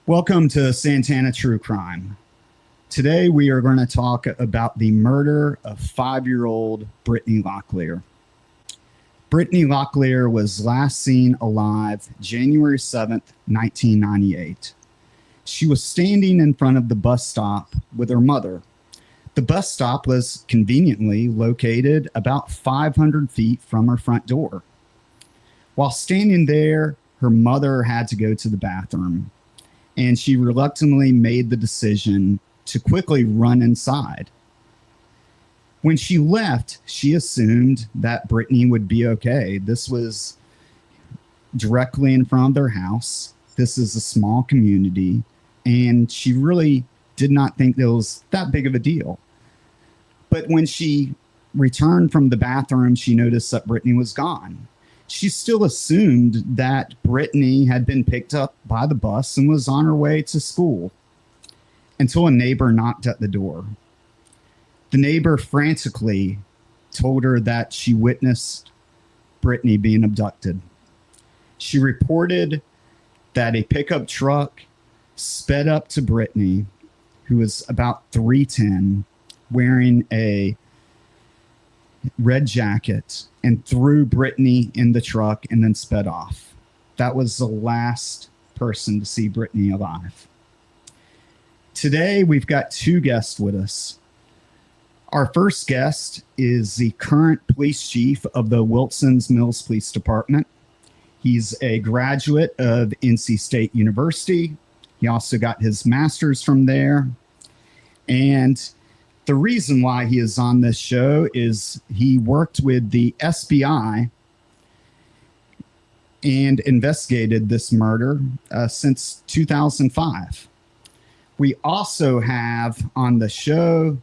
Welcome to Santana True Crime. Today we are going to talk about the murder of 5-year-old Brittany Locklear. Brittany Locklear was last seen alive January 7th, 1998. She was standing in front of the bus stop with her mother. The bus stop was conveniently located about 500 feet from her front door. While standing there, her mother had to go to the bathroom, and she reluctantly made the decision to quickly run inside. When she left, she assumed that Brittany would be okay. This was directly in front of their house. This is a small community, and she really did not think it was that big of a deal. But when she returned from the bathroom, she noticed that Brittany was gone. She still assumed that Brittany had been picked up by the bus and was on her way to school until a neighbor knocked at the door. The neighbor frantically told her that she witnessed Brittany being abducted. She reported that a pickup truck sped up to Brittany, who was about 3'10", wearing a red jacket, and threw Brittany in the truck and then sped off. That was the last person to see Brittany alive. Today, we've got two guests with us. Our first guest is the current police chief of the Wilsons Mills Police Department. He's a graduate of NC State University. He also got his master's from there. And the reason why he is on this show is he worked with the SBI and investigated this murder since 2005. We also have on the show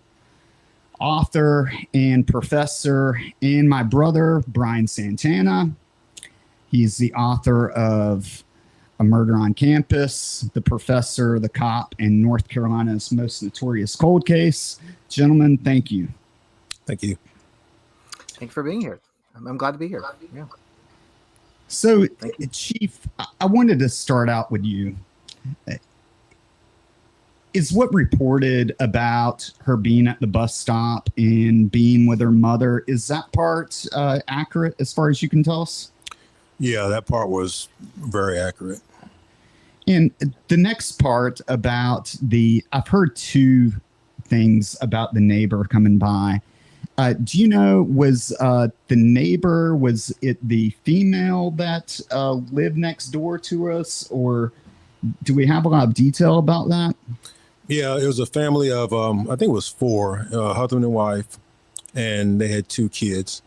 author and professor and my brother, Brian Santana. He's the author of A Murder on Campus, The Professor, The Cop, and North Carolina's Most Notorious Cold Case. Gentlemen, thank you. Thank you. Thanks for being here. I'm glad to be here. Yeah. So, Chief, I wanted to start out with you. Is what reported about her being at the bus stop and being with her mother, is that part accurate as far as you can tell us? Yeah, that part was very accurate. And the next part about I've heard two things about the neighbor coming by. Do you know, was the neighbor, was it the female that lived next door to us, or do we have a lot of detail about that? Yeah, it was a family of, I think it was four, husband and wife, and they had two kids.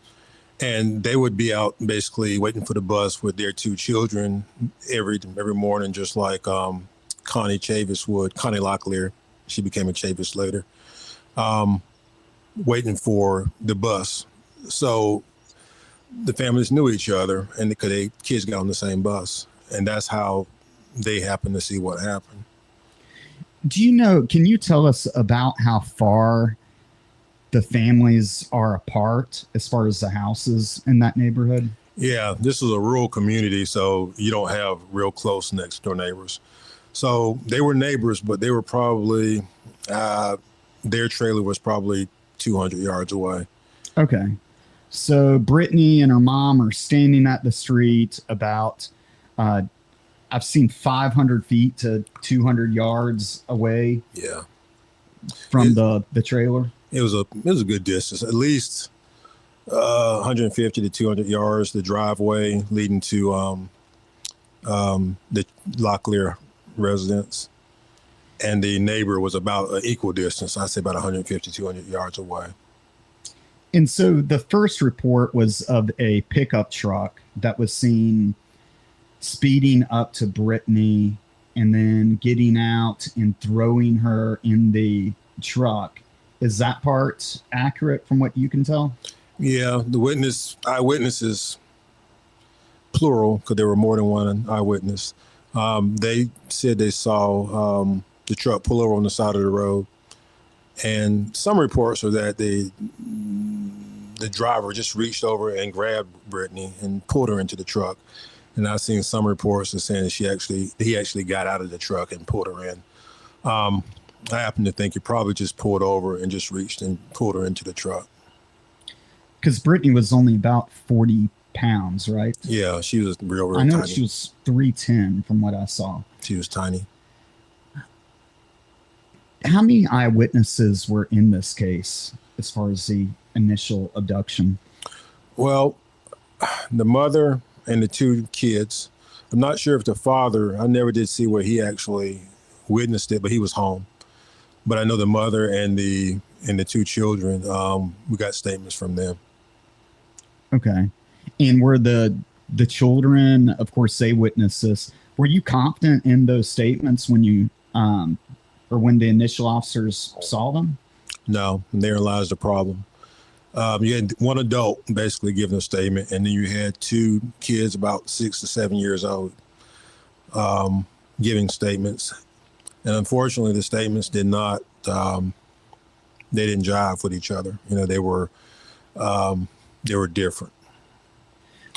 And they would be out basically waiting for the bus with their two children every morning, just like Connie Chavis would. Connie Locklear, she became a Chavis later, waiting for the bus. So the families knew each other, and because kids got on the same bus, and that's how they happened to see what happened. Do you know, can you tell us about how far the families are apart as far as the houses in that neighborhood? Yeah, this is a rural community, so you don't have real close next door neighbors. So they were neighbors, but they were probably, their trailer was probably 200 yards away. Okay. So Brittany and her mom are standing at the street about, I've seen 500 feet to 200 yards away. Yeah. From the trailer. It was a good distance, at least 150 to 200 yards, the driveway leading to the Locklear residence. And the neighbor was about an equal distance. I'd say about 150, 200 yards away. And so the first report was of a pickup truck that was seen speeding up to Brittany and then getting out and throwing her in the truck. Is that part accurate from what you can tell? Yeah, the eyewitnesses, plural, because there were more than one eyewitness. They said they saw the truck pull over on the side of the road. And some reports are that the driver just reached over and grabbed Brittany and pulled her into the truck. And I've seen some reports that saying that he actually got out of the truck and pulled her in. I happen to think he probably just pulled over and just reached and pulled her into the truck. Because Brittany was only about 40 pounds, right? Yeah, she was real I know tiny. she was 310 from what I saw. She was tiny. How many eyewitnesses were in this case as far as the initial abduction? Well, the mother and the two kids. I'm not sure if the father, I never did see where he actually witnessed it, but he was home. But I know the mother and the two children, we got statements from them. Okay. And were the children, of course, they witnessed this. Were you confident in those statements when you, or when the initial officers saw them? No, and therein lies the problem. You had one adult basically giving a statement, and then you had two kids about 6 to 7 years old giving statements. And unfortunately, the statements did not, they didn't jive with each other. You know, they were different.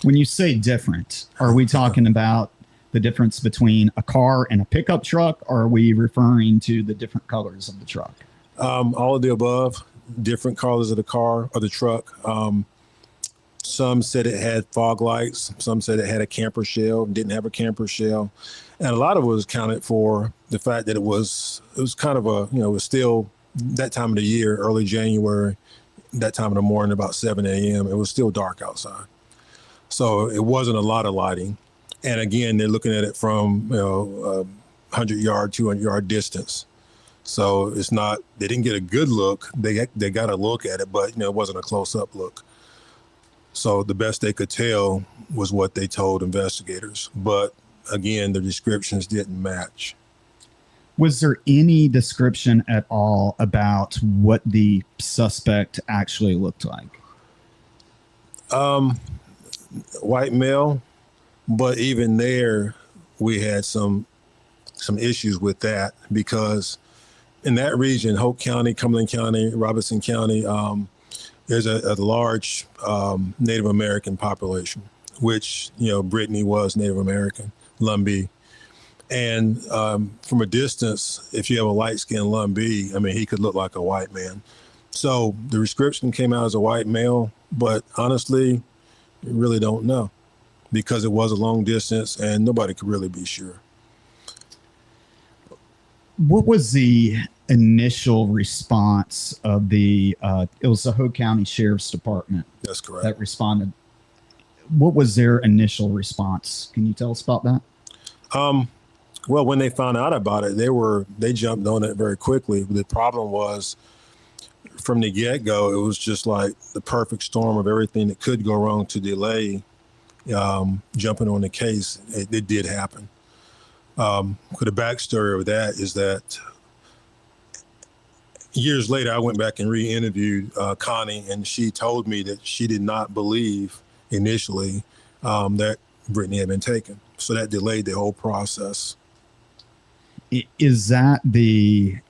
When you say different, are we talking about the difference between a car and a pickup truck, or are we referring to the different colors of the truck? All of the above. Different colors of the car or the truck. Some said it had fog lights. Some said it had a camper shell, didn't have a camper shell. And a lot of it was accounted for the fact that it was kind of a, it was still that time of the year, early January, that time of the morning, about 7 a.m. It was still dark outside. So it wasn't a lot of lighting. And again, they're looking at it from, 100 yard, 200 yard distance. So it's not, they didn't get a good look. They got a look at it, but it wasn't a close up look. So the best they could tell was what they told investigators. But again, the descriptions didn't match. Was there any description at all about what the suspect actually looked like? White male, but even there, we had some issues with that because in that region, Hope County, Cumberland County, Robertson County, there's a large Native American population, which, Brittany was Native American, Lumbee. And from a distance, if you have a light-skinned Lumbee, he could look like a white man. So the description came out as a white male, but honestly, you really don't know because it was a long distance and nobody could really be sure. What was the initial response of it was the Hope County Sheriff's Department? That's correct. That responded. What was their initial response? Can you tell us about that? Well, when they found out about it, they jumped on it very quickly. The problem was from the get-go, it was just like the perfect storm of everything that could go wrong to delay jumping on the case. It did happen. The backstory of that is that years later, I went back and re-interviewed Connie, and she told me that she did not believe initially that Brittany had been taken. So that delayed the whole process. Is that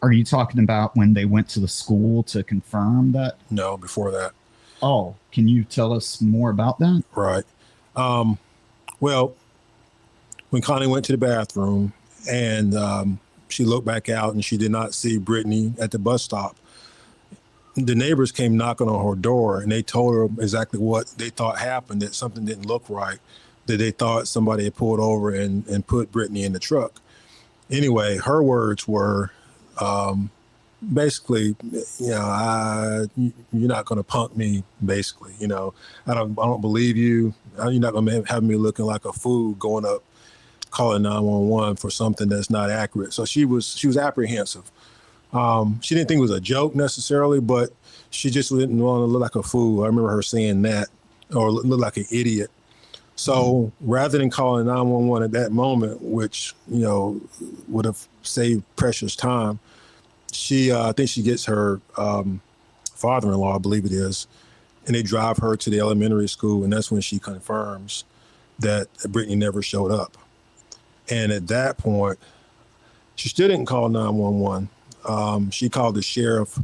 are you talking about when they went to the school to confirm that? No, before that. Oh, can you tell us more about that? Right. Well, when Connie went to the bathroom and she looked back out and she did not see Brittany at the bus stop, the neighbors came knocking on her door and they told her exactly what they thought happened, that something didn't look right, that they thought somebody had pulled over and put Brittany in the truck. Anyway, her words were basically, you're not going to punk me, basically. I don't believe you. You're not going to have me looking like a fool going up calling 911 for something that's not accurate. So she was apprehensive. She didn't think it was a joke necessarily, but she just didn't want to look like a fool. I remember her saying that, or look like an idiot. So rather than calling 911 at that moment, which, would have saved precious time, I think she gets her father-in-law, I believe it is, and they drive her to the elementary school. And that's when she confirms that Brittany never showed up. And at that point, she still didn't call 911. She called the sheriff,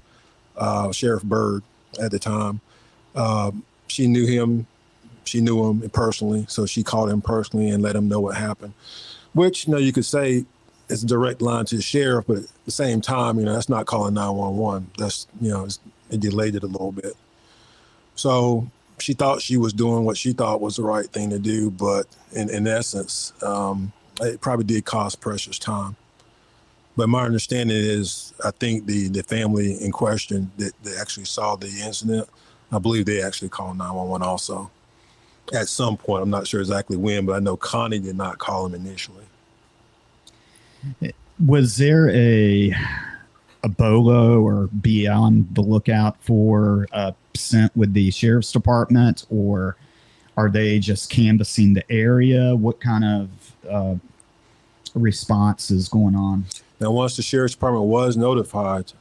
Sheriff Bird at the time. She knew him. she knew him personally, so she called him personally and let him know what happened. Which, you could say it's a direct line to the sheriff, but at the same time, that's not calling 911. That's, it delayed it a little bit. So she thought she was doing what she thought was the right thing to do, but in essence, it probably did cost precious time. But my understanding is, I think the family in question that actually saw the incident, I believe they actually called 911 also. At some point, I'm not sure exactly when, but I know Connie did not call him initially. Was there a BOLO or be on the lookout for sent with the sheriff's department, or are they just canvassing the area? What kind of response is going on? Now, once the sheriff's department was notified,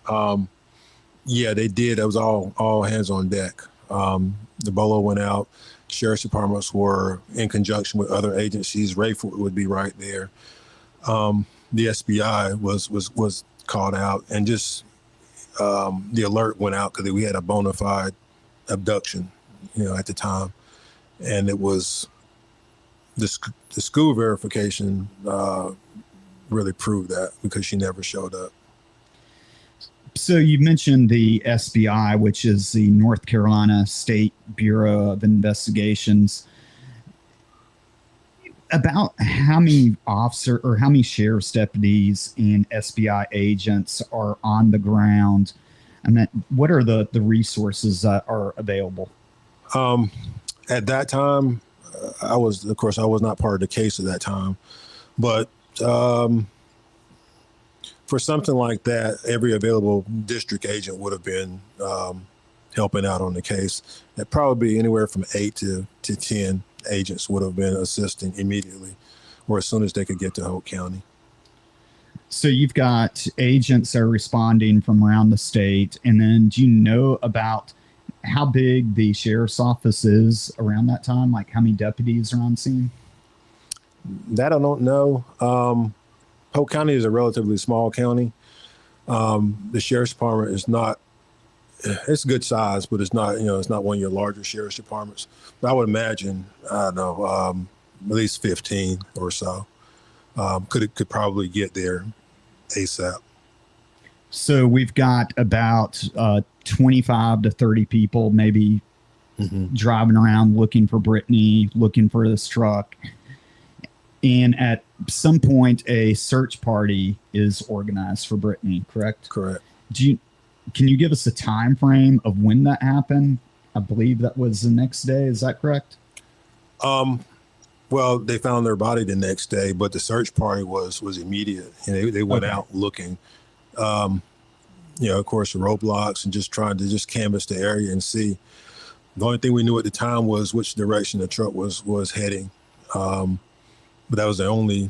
yeah, they did. It was all hands on deck. The BOLO went out. Sheriff's departments were in conjunction with other agencies. Rayford would be right there. The SBI was called out, and just the alert went out because we had a bona fide abduction, at the time, and it was the school verification really proved that, because she never showed up. So you mentioned the SBI, which is the North Carolina State Bureau of Investigations. About how many how many sheriff's deputies and SBI agents are on the ground? And then what are the resources that are available? At that time, I was not part of the case at that time, but for something like that, every available district agent would have been helping out on the case. It'd probably be anywhere from 8 to 10 agents would have been assisting immediately, or as soon as they could get to Hope County. So you've got agents that are responding from around the state, and then do you know about how big the sheriff's office is around that time? Like how many deputies are on scene? That I don't know. Hope County is a relatively small county. The sheriff's department is not, it's good size, but it's not, it's not one of your larger sheriff's departments. But I would imagine, I don't know, at least 15 or so. Could probably get there ASAP. So we've got about 25 to 30 people maybe driving around looking for Brittany, looking for this truck. And at some point, a search party is organized for Brittany, correct? Correct. Can you give us a time frame of when that happened? I believe that was the next day. Is that correct? Well, they found their body the next day, but the search party was immediate, and they went out looking. Of course, the roadblocks and just trying to just canvass the area and see. The only thing we knew at the time was which direction the truck was heading. But that was the only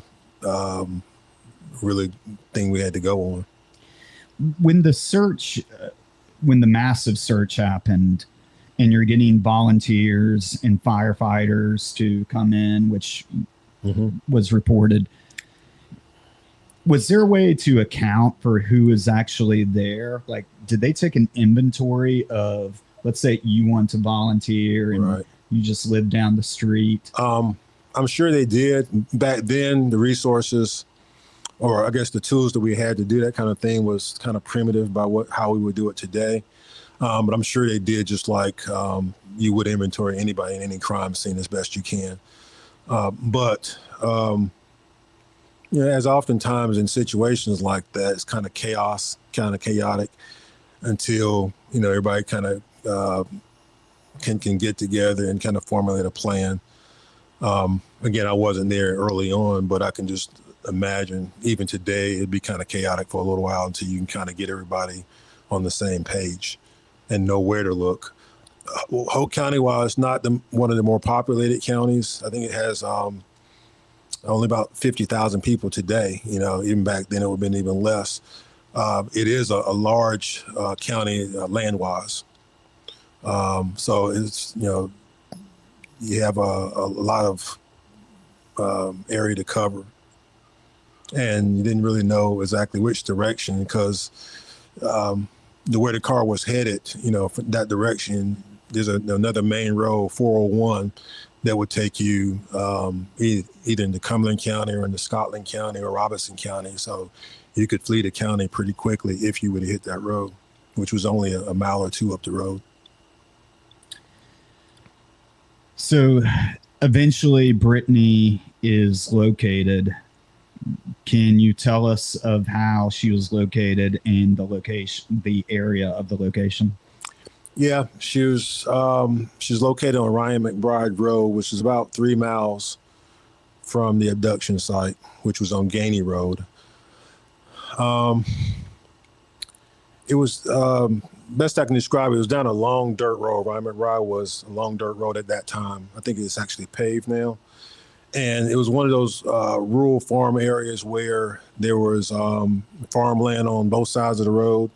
really thing we had to go on. When the massive search happened, and you're getting volunteers and firefighters to come in, which was reported, was there a way to account for who is actually there? Like, did they take an inventory of, let's say you want to volunteer and you just live down the street? I'm sure they did. Back then, the resources, or I guess the tools that we had to do that kind of thing, was kind of primitive by how we would do it today. But I'm sure they did, just like you would inventory anybody in any crime scene as best you can. As oftentimes in situations like that, it's kind of chaotic until, everybody kind of can get together and kind of formulate a plan. Again, I wasn't there early on, but I can just imagine even today, it'd be kind of chaotic for a little while until you can kind of get everybody on the same page and know where to look. Hope County, while it's not one of the more populated counties, I think it has only about 50,000 people today. Even back then it would have been even less. It is a large county land-wise. So it's, you have a lot of area to cover, and you didn't really know exactly which direction, because where the car was headed, for that direction, there's another main road, 401, that would take you either into Cumberland County or into Scotland County or Robertson County. So you could flee the county pretty quickly if you would have hit that road, which was only a mile or two up the road. So eventually Brittany is located. Can you tell us of how she was located and the location, the area of the location? Yeah, she's located on Ryan McBride Road, which is about 3 miles from the abduction site, which was on Gainey Road. It was best I can describe it. It was down a long dirt road. Ryan McBride was a long dirt road at that time. I think it's actually paved now. And it was one of those rural farm areas where there was farmland on both sides of the road.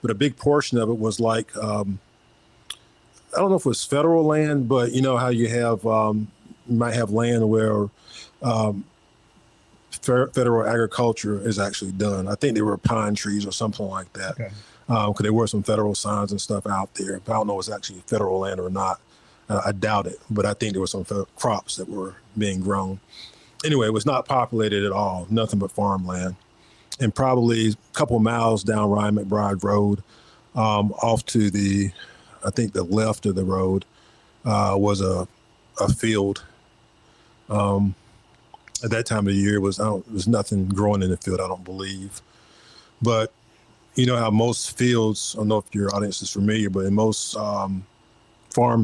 But a big portion of it was like, I don't know if it was federal land, but you know how you have, you might have land where federal agriculture is actually done. I think they were pine trees or something like that. Okay. Because there were some federal signs and stuff out there. But I don't know if it's actually federal land or not. I doubt it, but I think there were some crops that were being grown. Anyway, it was not populated at all, nothing but farmland. And probably a couple of miles down Ryan McBride Road, off to the, I think the left of the road, was a field. At that time of the year, there was nothing growing in the field, I don't believe. But you know how most fields, I don't know if your audience is familiar, but in most farm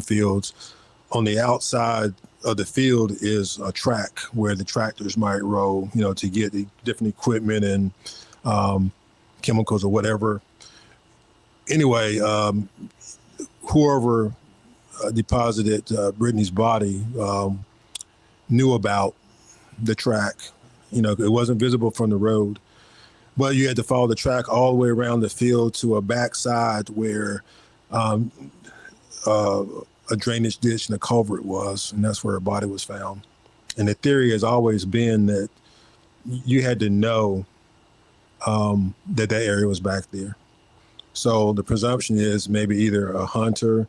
fields, on the outside of the field is a track where the tractors might roll, you know, to get the different equipment and chemicals or whatever. Anyway, whoever deposited Brittany's body knew about the track. You know, it wasn't visible from the road, but you had to follow the track all the way around the field to a backside where a drainage ditch and a culvert was, and that's where her body was found. And the theory has always been that you had to know that area was back there. So the presumption is maybe either a hunter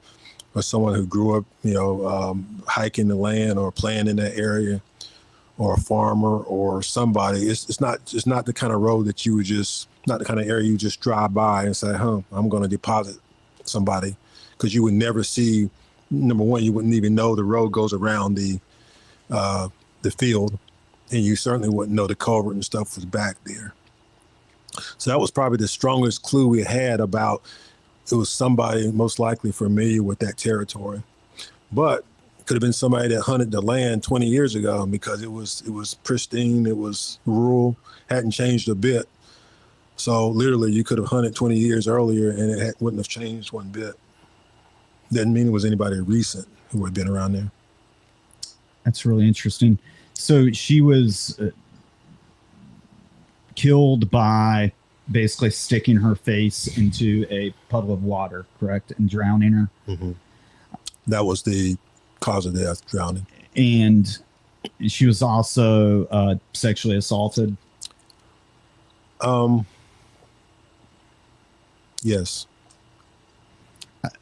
or someone who grew up, you know, hiking the land or playing in that area, or a farmer or somebody. It's not the kind of road that you would not the kind of area you just drive by and say, I'm going to deposit somebody, because you would never see. Number one, you wouldn't even know the road goes around the field, and you certainly wouldn't know the culvert and stuff was back there. So that was probably the strongest clue we had about it was somebody most likely familiar with that territory. But it could have been somebody that hunted the land 20 years ago, because it was pristine, it was rural, hadn't changed a bit. So literally you could have hunted 20 years earlier and it wouldn't have changed one bit. Didn't mean it was anybody recent who had been around there. That's really interesting. So she was killed by basically sticking her face into a puddle of water, correct? And drowning her. Mm-hmm. That was the cause of death, drowning. And she was also sexually assaulted. Yes.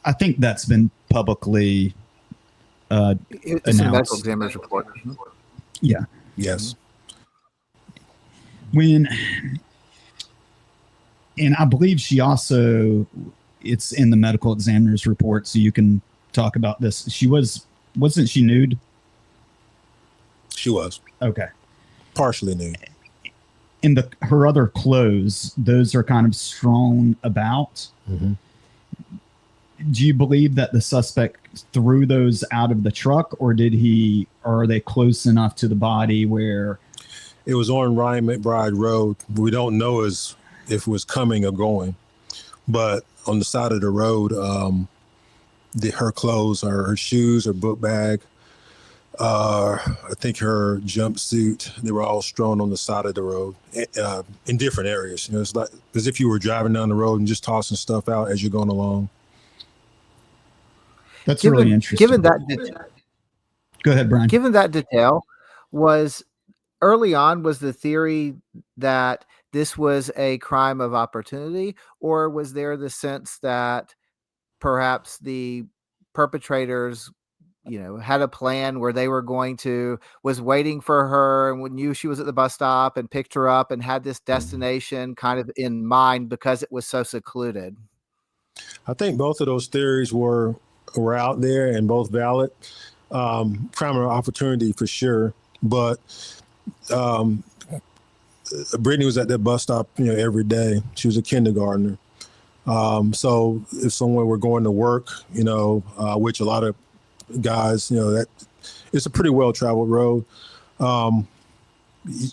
I think that's been publicly it's a medical announced. examiner's report. Yeah. Yes. And I believe she also, it's in the medical examiner's report, so you can talk about this. Wasn't she nude? She was. Okay. Partially nude. And her other clothes, those are kind of strewn about. Mm-hmm. Do you believe that the suspect threw those out of the truck, or are they close enough to the body where? It was on Ryan McBride Road. We don't know if it was coming or going, but on the side of the road, her clothes, her shoes, her book bag, I think her jumpsuit, they were all strewn on the side of the road in different areas. You know, it's like as if you were driving down the road and just tossing stuff out as you're going along. That's really interesting. Given that, go ahead, Brian. Given that detail, early on was the theory that this was a crime of opportunity, or was there the sense that perhaps the perpetrators had a plan where they were was waiting for her and knew she was at the bus stop and picked her up and had this destination kind of in mind because it was so secluded? I think both of those theories were out there and both valid. Crime or opportunity for sure, but Brittany was at that bus stop, every day. She was a kindergartner. So if someone were going to work, which a lot of guys, that it's a pretty well-traveled road.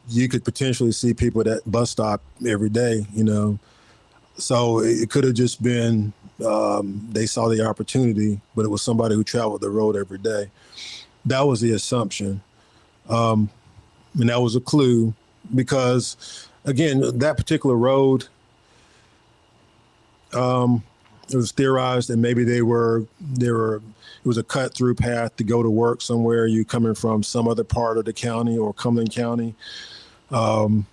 You could potentially see people at that bus stop every day, So it could have just been they saw the opportunity, but it was somebody who traveled the road every day. That was the assumption. And that was a clue because, again, that particular road, it was theorized that maybe it was a cut through path to go to work somewhere. You coming from some other part of the county or Cumberland County. So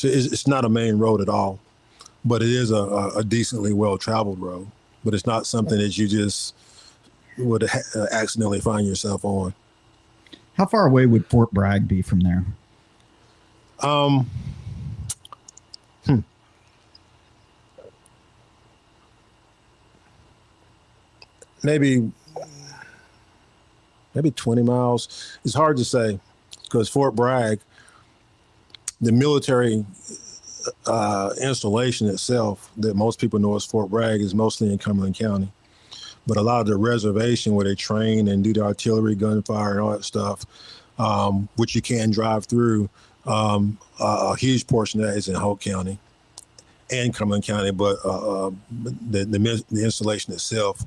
it's not a main road at all, but it is a decently well-traveled road, but it's not something that you just would accidentally find yourself on. How far away would Fort Bragg be from there? Maybe 20 miles. It's hard to say because Fort Bragg, the military installation itself that most people know as Fort Bragg is mostly in Cumberland County. But a lot of the reservation where they train and do the artillery, gunfire, and all that stuff, which you can drive through, a huge portion of that is in Hope County and Cumberland County. But the installation itself,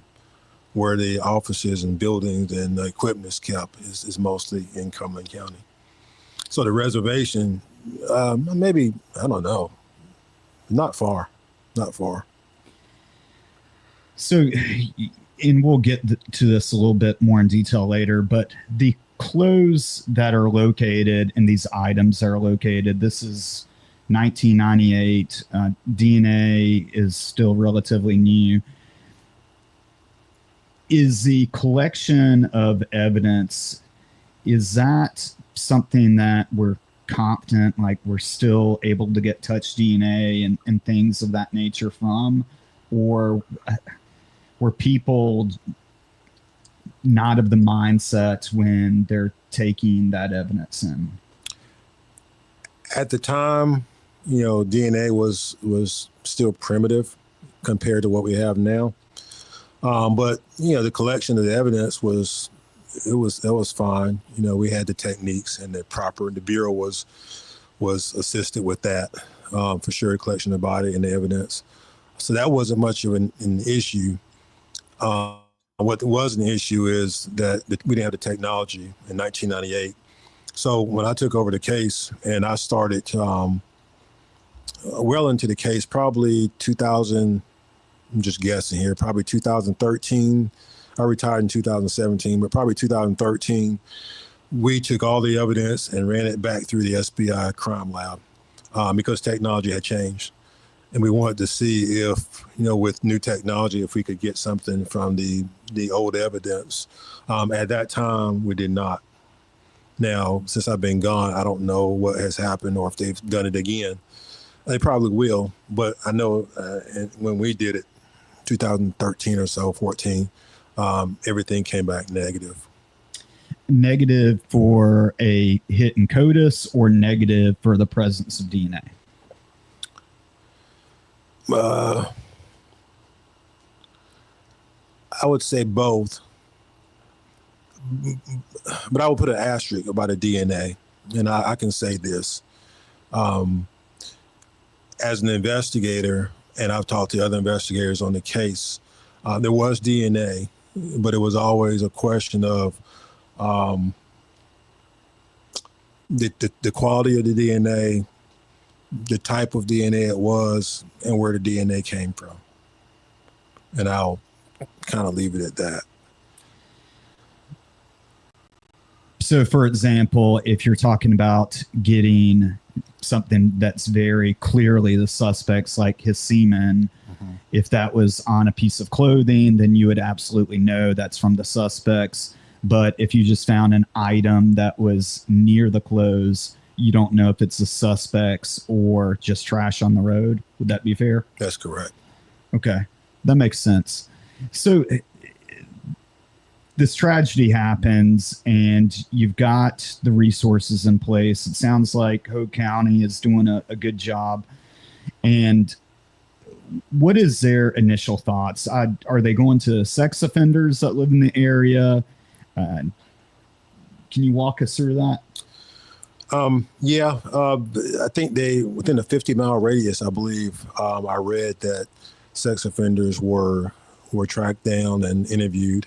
where the offices and buildings and the equipment is kept, is mostly in Cumberland County. So the reservation, maybe, I don't know, not far. So, and we'll get to this a little bit more in detail later, but the clothes that are located and these items that are located, this is 1998. DNA is still relatively new. Is the collection of evidence, is that something that we're confident, like we're still able to get touch DNA and things of that nature from? Or were people not of the mindset when they're taking that evidence in? At the time, DNA was still primitive compared to what we have now. But the collection of the evidence was fine. We had the techniques and the bureau was assisted with that, for sure, collection of the body and the evidence. So that wasn't much of an issue. What was an issue is that we didn't have the technology in 1998. So when I took over the case and I started well into the case, probably 2000, I'm just guessing here, probably 2013. I retired in 2017, but probably 2013, we took all the evidence and ran it back through the SBI crime lab because technology had changed. And we wanted to see if, with new technology, if we could get something from the old evidence. At that time, we did not. Now, since I've been gone, I don't know what has happened or if they've done it again. They probably will, but I know when we did it, 2013 or so, 14, everything came back negative. Negative for a hit in CODIS or negative for the presence of DNA? I would say both, but I would put an asterisk about a DNA. And I can say this, as an investigator, and I've talked to other investigators on the case, there was DNA, but it was always a question of the quality of the DNA, the type of DNA it was, and where the DNA came from. And I'll kind of leave it at that. So, for example, if you're talking about getting something that's very clearly the suspect's, like his semen, if that was on a piece of clothing, then you would absolutely know that's from the suspects. But if you just found an item that was near the clothes, you don't know if it's the suspects or just trash on the road. Would that be fair? That's correct. Okay, that makes sense. So this tragedy happens and you've got the resources in place. It sounds like Hogue County is doing a good job. And what is their initial thoughts? Are they going to sex offenders that live in the area? Can you walk us through that? I think they, within a 50-mile radius, I believe, I read that sex offenders were tracked down and interviewed.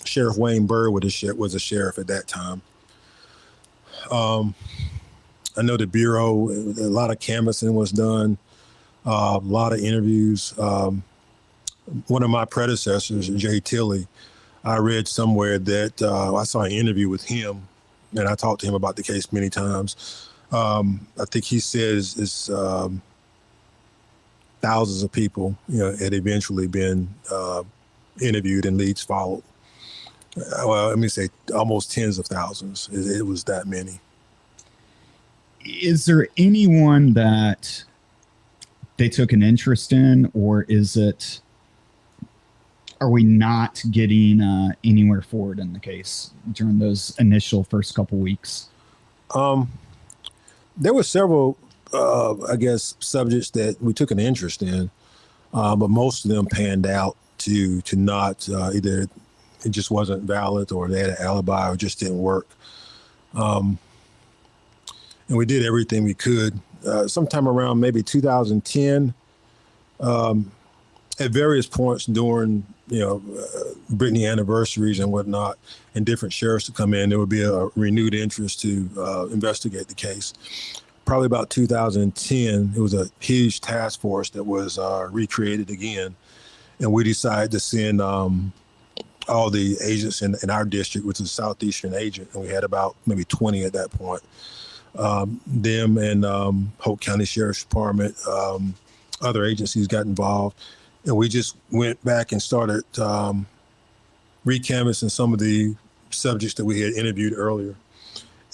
Sheriff Wayne Burr was a sheriff at that time. I know the Bureau, a lot of canvassing was done, a lot of interviews. One of my predecessors, Jay Tilley, I read somewhere that I saw an interview with him, and I talked to him about the case many times. I think he says it's thousands of people, had eventually been interviewed and leads followed. Well, let me say almost tens of thousands. It was that many. Is there anyone that they took an interest in, or are we not getting anywhere forward in the case during those initial first couple weeks? There were several, subjects that we took an interest in, but most of them panned out to not either it just wasn't valid, or they had an alibi, or just didn't work. And we did everything we could. Sometime around maybe 2010, at various points during, Brittany anniversaries and whatnot, and different sheriffs to come in, there would be a renewed interest to investigate the case. Probably about 2010, it was a huge task force that was recreated again. And we decided to send all the agents in our district, which is Southeastern Agent, and we had about maybe 20 at that point. Them and Hogue County Sheriff's Department, other agencies got involved, and we just went back and started recanvassing some of the subjects that we had interviewed earlier.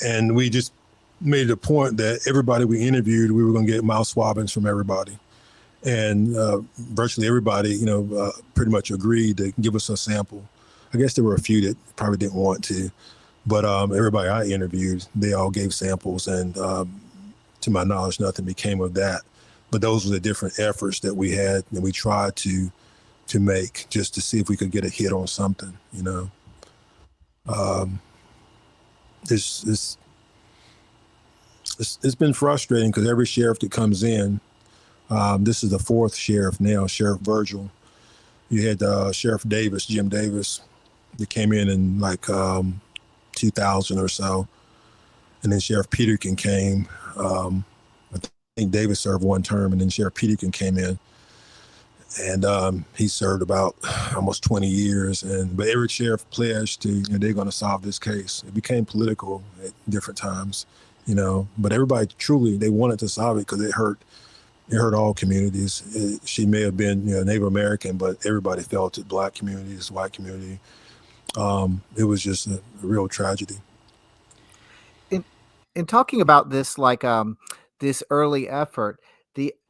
And we just made it a point that everybody we interviewed, we were going to get mouth swabbings from everybody. And virtually everybody, pretty much agreed to give us a sample. I guess there were a few that probably didn't want to, but everybody I interviewed, they all gave samples, and to my knowledge, nothing became of that. But those were the different efforts that we had, and we tried to make just to see if we could get a hit on something. It's been frustrating because every sheriff that comes in, this is the fourth sheriff now, Sheriff Virgil. You had Sheriff Davis, Jim Davis, that came in like 2000 or so. And then Sheriff Peterkin came. I think Davis served one term, and then Sheriff Peterkin came in. And he served about almost 20 years. But every sheriff pledged to, they're going to solve this case. It became political at different times, But everybody truly, they wanted to solve it because it hurt all communities. She may have been, Native American, but everybody felt it. Black communities, white community. It was just a real tragedy. In talking about this, this early effort,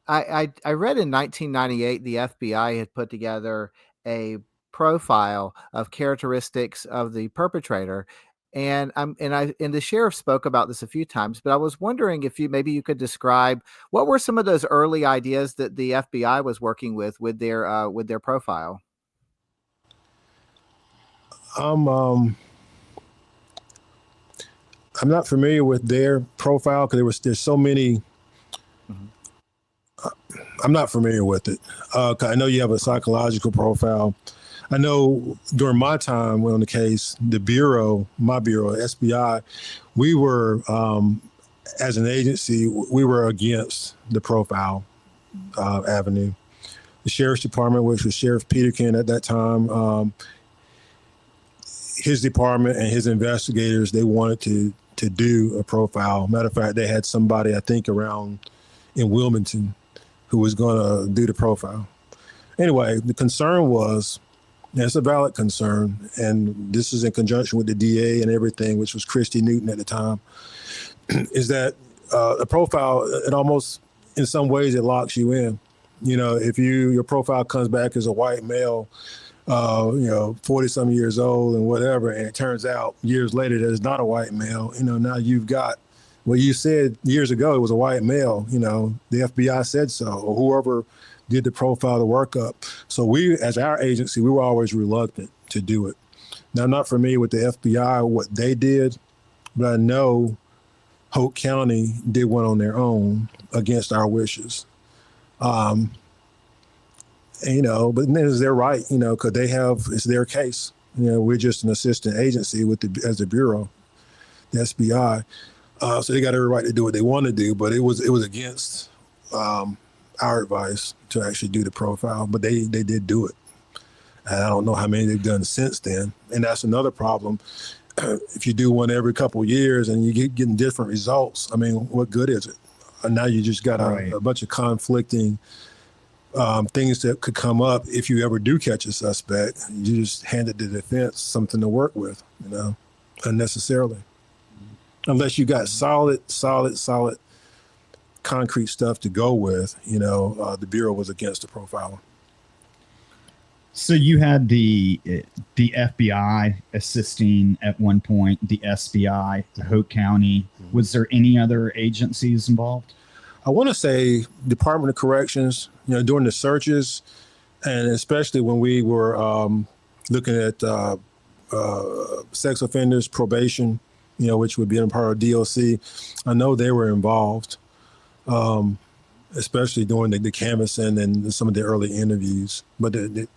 I read in 1998 the FBI had put together a profile of characteristics of the perpetrator. And the sheriff spoke about this a few times, but I was wondering if you could describe what were some of those early ideas that the FBI was working with their profile. I'm not familiar with their profile because there's so many. I'm not familiar with it. I know you have a psychological profile. I know during my time on the case, the Bureau, my Bureau, SBI, we were, as an agency, we were against the profile avenue. The Sheriff's Department, which was Sheriff Peterkin at that time, his department and his investigators, they wanted to do a profile. Matter of fact, they had somebody, I think, around in Wilmington who was going to do the profile. Anyway, the concern was That's a valid concern. And this is in conjunction with the DA and everything, which was Christy Newton at the time, is that a profile, it almost, in some ways, it locks you in. You know, if your profile comes back as a white male, 40 some years old and whatever, and it turns out years later that it's not a white male, now you've got what you said years ago, it was a white male, the FBI said so, or whoever did the profile, the workup. So we, as our agency, we were always reluctant to do it. Now, I'm not familiar with the FBI, what they did, but I know Hope County did one on their own against our wishes. But then it's their right, because it's their case. We're just an assistant agency as the Bureau, the SBI. So they got every right to do what they want to do, but it was against our advice to actually do the profile, but they did do it. And I don't know how many they've done since then. And that's another problem. If you do one every couple of years and you getting different results, I mean, what good is it? And now you just got a bunch of conflicting things that could come up if you ever do catch a suspect. You just handed the defense something to work with, unnecessarily. Unless you got solid concrete stuff to go with, the Bureau was against the profiling. So you had the FBI assisting at one point, the SBI, the Hope County. Was there any other agencies involved? I want to say Department of Corrections, during the searches, and especially when we were looking at sex offenders probation, which would be a part of DLC. I know they were involved, especially during the canvassing and some of the early interviews. But the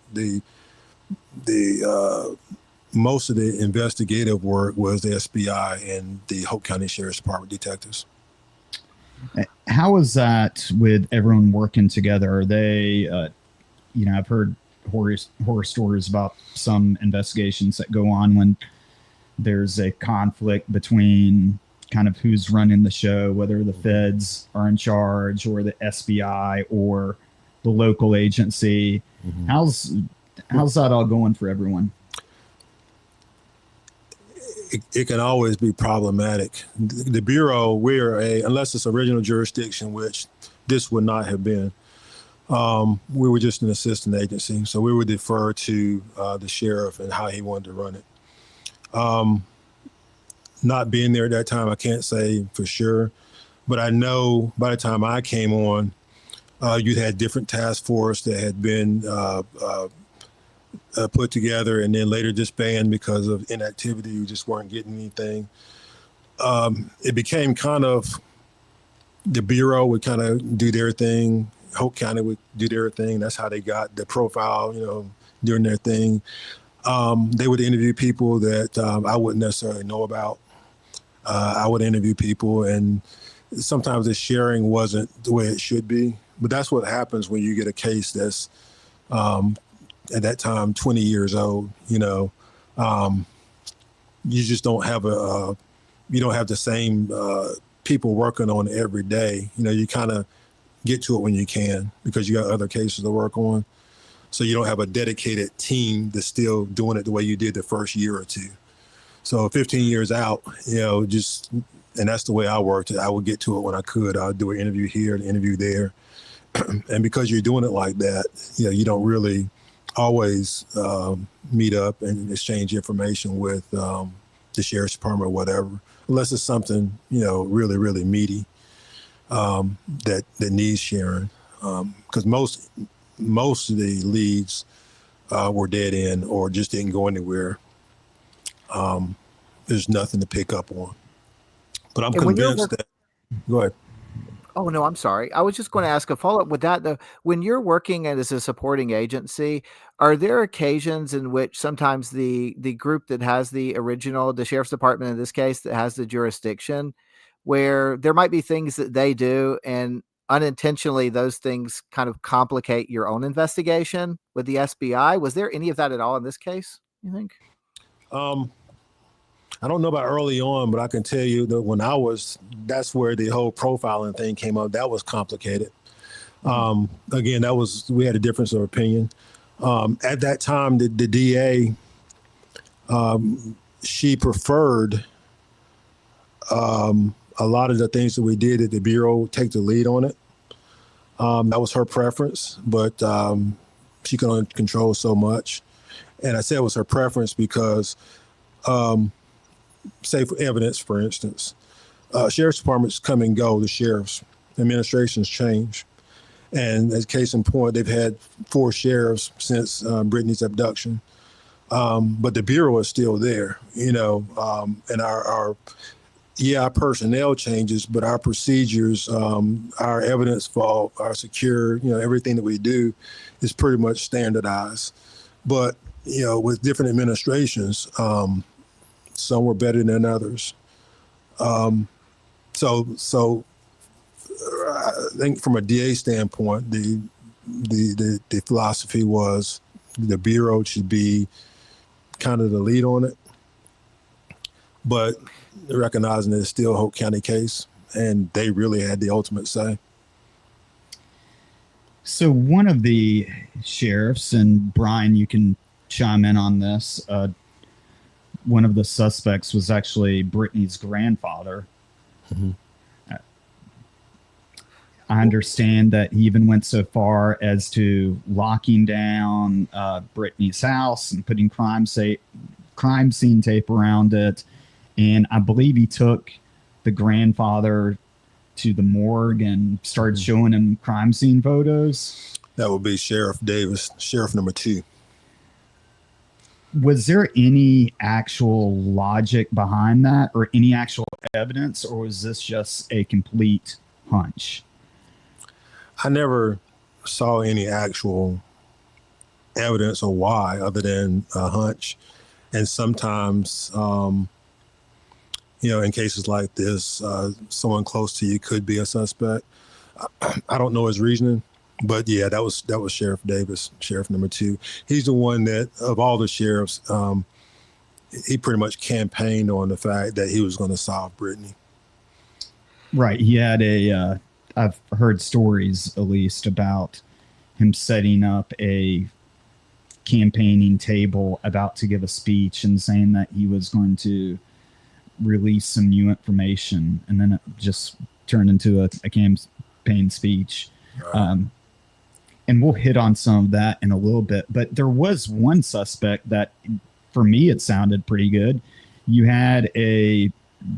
most of the investigative work was the SBI and the Hope County Sheriff's Department detectives. How is that with everyone working together? Are they, I've heard horror stories about some investigations that go on when there's a conflict between kind of who's running the show, whether the feds are in charge or the SBI or the local agency. Mm-hmm. How's that all going for everyone? It can always be problematic. The Bureau, unless it's original jurisdiction, which this would not have been, we were just an assistant agency. So we would defer to the sheriff and how he wanted to run it. Not being there at that time, I can't say for sure, but I know by the time I came on, you'd had different task force that had been put together and then later disbanded because of inactivity. You just weren't getting anything. It became kind of, the Bureau would kind of do their thing. Hope County would do their thing. That's how they got the profile, doing their thing. They would interview people that I wouldn't necessarily know about. I would interview people, and sometimes the sharing wasn't the way it should be. But that's what happens when you get a case that's at that time 20 years old. You just don't have the same people working on it every day. You kind of get to it when you can because you got other cases to work on. So you don't have a dedicated team that's still doing it the way you did the first year or two. So 15 years out, and that's the way I worked. I would get to it when I could. I'd do an interview here, an interview there. And because you're doing it like that, you don't really always meet up and exchange information with the sheriff's department or whatever, unless it's something, really, really meaty that needs sharing. Because most of the leads were dead end or just didn't go anywhere. There's nothing to pick up on. But I'm convinced that. Go ahead. Oh, no, I'm sorry. I was just going to ask a follow-up with that, though. When you're working as a supporting agency, are there occasions in which sometimes the group that has the sheriff's department in this case, that has the jurisdiction, where there might be things that they do and unintentionally those things kind of complicate your own investigation with the SBI? Was there any of that at all in this case, you think? I don't know about early on, but I can tell you that that's where the whole profiling thing came up. That was complicated. Again, we had a difference of opinion. At that time, the DA, she preferred a lot of the things that we did at the Bureau take the lead on it. That was her preference, but she could only control so much. And I said it was her preference because, say for evidence, for instance, sheriff's departments come and go, the sheriff's administrations change. And as case in point, they've had 4 sheriffs since Brittany's abduction. But the Bureau is still there, and our personnel changes, but our procedures, our evidence vault, our secure, everything that we do is pretty much standardized. But, with different administrations, some were better than others. So I think from a DA standpoint, the philosophy was the Bureau should be kind of the lead on it, but recognizing that it's still a Hope County case and they really had the ultimate say. So one of the sheriffs, and Brian, you can chime in on this, one of the suspects was actually Brittany's grandfather. Mm-hmm. I understand that he even went so far as to locking down Brittany's house and putting crime scene tape around it. And I believe he took the grandfather to the morgue and started showing him crime scene photos. That would be Sheriff Davis, Sheriff number 2. Was there any actual logic behind that or any actual evidence, or was this just a complete hunch? I never saw any actual evidence or why other than a hunch. And sometimes, in cases like this, someone close to you could be a suspect. I don't know his reasoning, but yeah, that was Sheriff Davis, Sheriff number 2. He's the one that, of all the sheriffs, he pretty much campaigned on the fact that he was going to solve Brittany. Right. He had I've heard stories, at least, about him setting up a campaigning table about to give a speech and saying that he was going to release some new information, and then it just turned into a campaign speech. Right. And we'll hit on some of that in a little bit, but there was one suspect that, for me, it sounded pretty good. You had a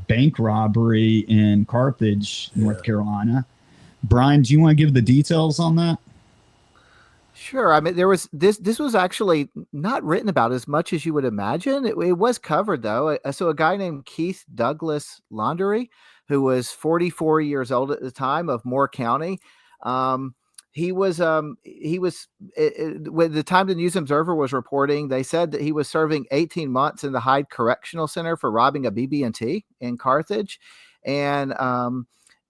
bank robbery in Carthage, North Carolina. Brian, do you want to give the details on that? Sure. I mean, there was this was actually not written about as much as you would imagine. It was covered, though. So a guy named Keith Douglas Laundrie, who was 44 years old at the time, of Moore County. He was when the time the News Observer was reporting, they said that he was serving 18 months in the Hyde Correctional Center for robbing a BB&T in Carthage.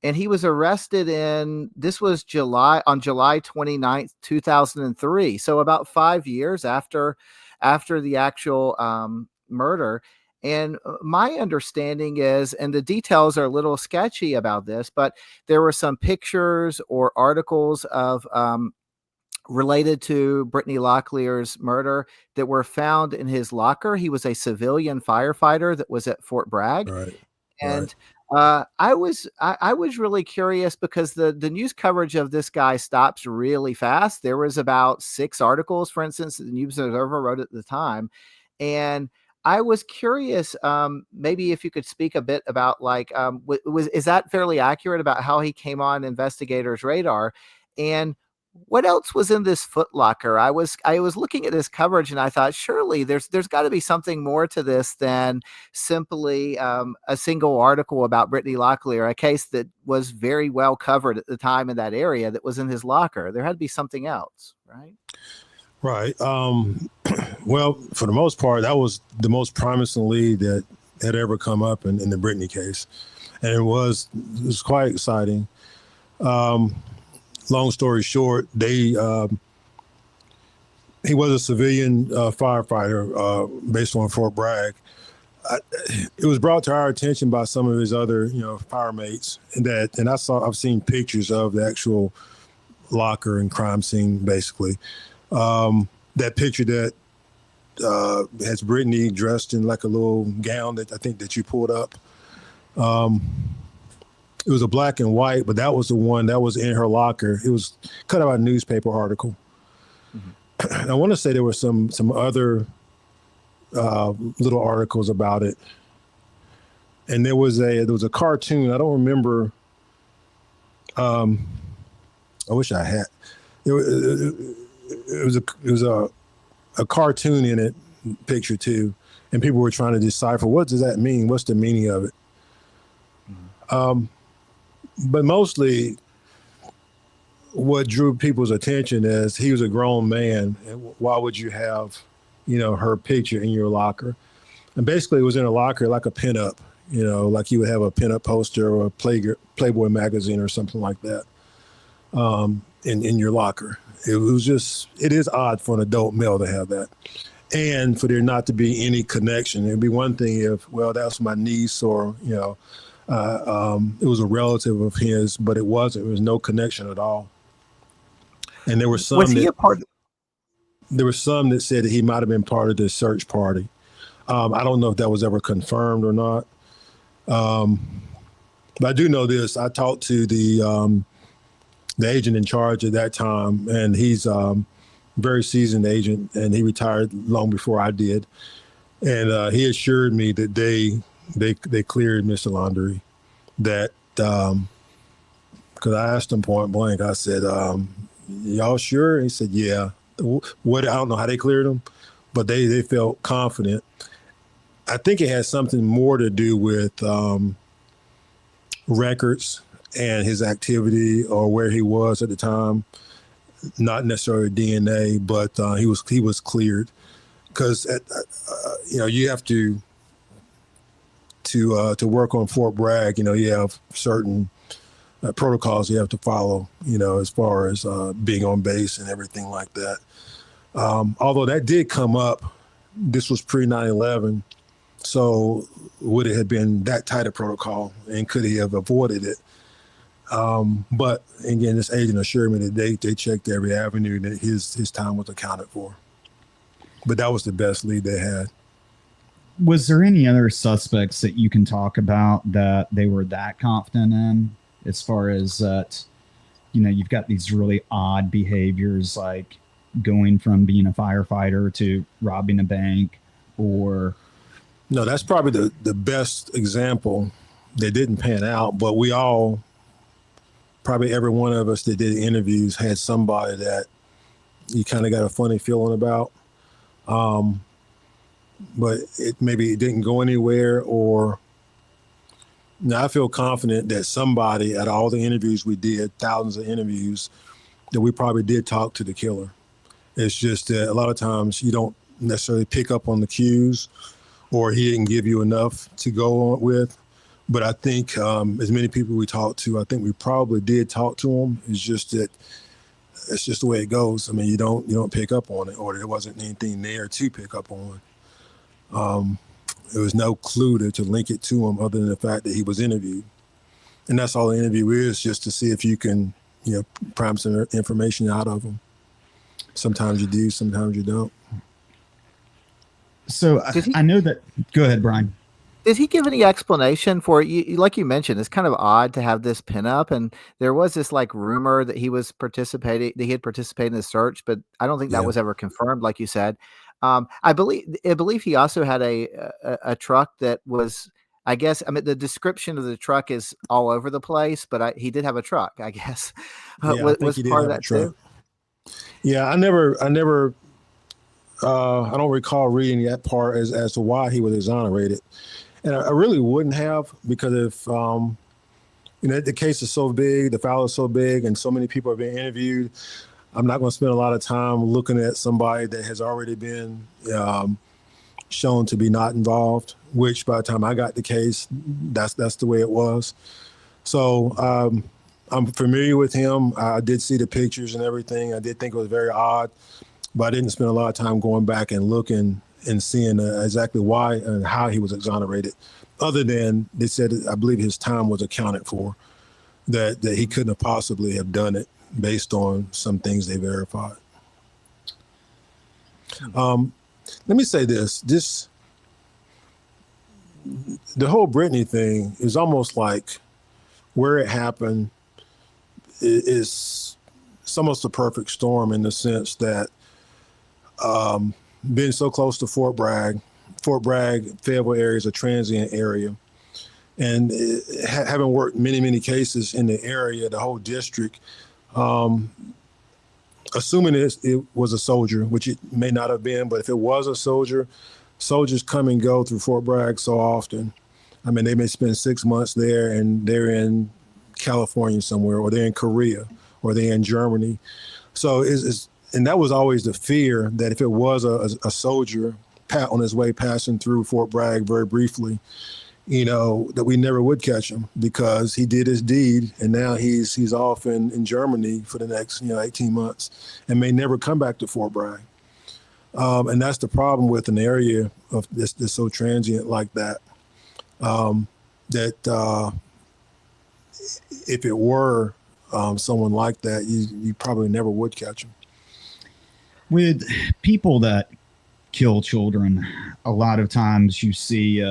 And he was arrested on July 29th, 2003. So about 5 years after the actual murder. And my understanding is, and the details are a little sketchy about this, but there were some pictures or articles of related to Brittany Locklear's murder that were found in his locker. He was a civilian firefighter that was at Fort Bragg. Right. And I was really curious because the news coverage of this guy stops really fast. There was about 6 articles, for instance, that the News Observer wrote at the time. And I was curious, maybe if you could speak a bit about, like, is that fairly accurate about how he came on investigators' radar? And what else was in this footlocker? I was looking at this coverage and I thought, surely there's got to be something more to this than simply a single article about Brittany Locklear, a case that was very well covered at the time in that area, that was in his locker. There had to be something else, right? Right. Well, for the most part, that was the most promising lead that had ever come up in the Brittany case. And it was quite exciting. Long story short, he was a civilian firefighter based on Fort Bragg. It was brought to our attention by some of his other, fire mates, and I've seen pictures of the actual locker and crime scene, basically. that picture that has Brittany dressed in like a little gown that I think that you pulled up. It was a black and white, but that was the one that was in her locker. It was cut out of a newspaper article. Mm-hmm. I want to say there were some other little articles about it. And there was a cartoon. I don't remember. I wish I had. It was a cartoon in it, picture too, and people were trying to decipher what does that mean? What's the meaning of it? Mm-hmm. But mostly, what drew people's attention is he was a grown man, and why would you have, her picture in your locker? And basically, it was in a locker like a pinup. Like you would have a pinup poster or a Playboy magazine or something like that in your locker. It is odd for an adult male to have that. And for there not to be any connection. It'd be one thing if, well, that's my niece or, it was a relative of his, but it wasn't. There was no connection at all. And there were some there were some that said that he might have been part of the search party. I don't know if that was ever confirmed or not. But I do know this. I talked to the agent in charge at that time, and he's very seasoned agent, and he retired long before I did. And he assured me that they cleared Mr. Laundrie. That because I asked him point blank, I said, "Y'all sure?" He said, "Yeah." What I don't know how they cleared him, but they felt confident. I think it has something more to do with records and his activity or where he was at the time. Not necessarily DNA, but he was cleared because you have to work on Fort Bragg. You have certain protocols you have to follow. As far as being on base and everything like that. Although that did come up, this was pre 9/11. So would it have been that tight a protocol, and could he have avoided it? But again, this agent assured me that they checked every avenue that his time was accounted for. But that was the best lead they had. Was there any other suspects that you can talk about that they were that confident in, as far as that, you've got these really odd behaviors like going from being a firefighter to robbing a bank or... No, that's probably the best example that didn't pan out, but we all, probably every one of us that did interviews had somebody that you kind of got a funny feeling about. But maybe it didn't go anywhere or... Now I feel confident that somebody at all the interviews we did, thousands of interviews, that we probably did talk to the killer. It's just that a lot of times you don't necessarily pick up on the cues, or he didn't give you enough to go on with. But I think as many people we talked to, I think we probably did talk to him. It's just that it's just the way it goes. I mean, you don't pick up on it, or there wasn't anything there to pick up on. There was no clue to link it to him other than the fact that he was interviewed. And that's all the interview is, just to see if you can, prime some information out of him. Sometimes you do, sometimes you don't. So I know that. Go ahead, Brian. Did he give any explanation for you? Like you mentioned, it's kind of odd to have this pinup, and there was this like rumor that he had participated in the search, but I don't think that was ever confirmed, like you said. I believe he also had a truck that was, I guess, the description of the truck is all over the place, but he did have a truck, I guess. Was part of that too? Yeah, I never. I don't recall reading that part as to why he was exonerated, and I really wouldn't have, because if the case is so big, the file is so big, and so many people are being interviewed, I'm not going to spend a lot of time looking at somebody that has already been shown to be not involved. Which by the time I got the case, that's the way it was. So I'm familiar with him. I did see the pictures and everything. I did think it was very odd. But I didn't spend a lot of time going back and looking and seeing exactly why and how he was exonerated, other than they said, I believe his time was accounted for, that he couldn't have possibly have done it based on some things they verified. Let me say this: the whole Brittany thing is almost like where it happened is almost a perfect storm in the sense that being so close to Fort Bragg, Fayetteville area is a transient area. And having worked many cases in the area, the whole district, assuming it was a soldier, which it may not have been, but if it was a soldier, soldiers come and go through Fort Bragg so often. I mean, they may spend 6 months there and they're in California somewhere, or they're in Korea, or they're in Germany. So and that was always the fear, that if it was a soldier on his way passing through Fort Bragg very briefly, that we never would catch him, because he did his deed and now he's off in Germany for the next 18 months and may never come back to Fort Bragg. And that's the problem with an area of this so transient like that. That if it were someone like that, you probably never would catch him. With people that kill children, a lot of times you see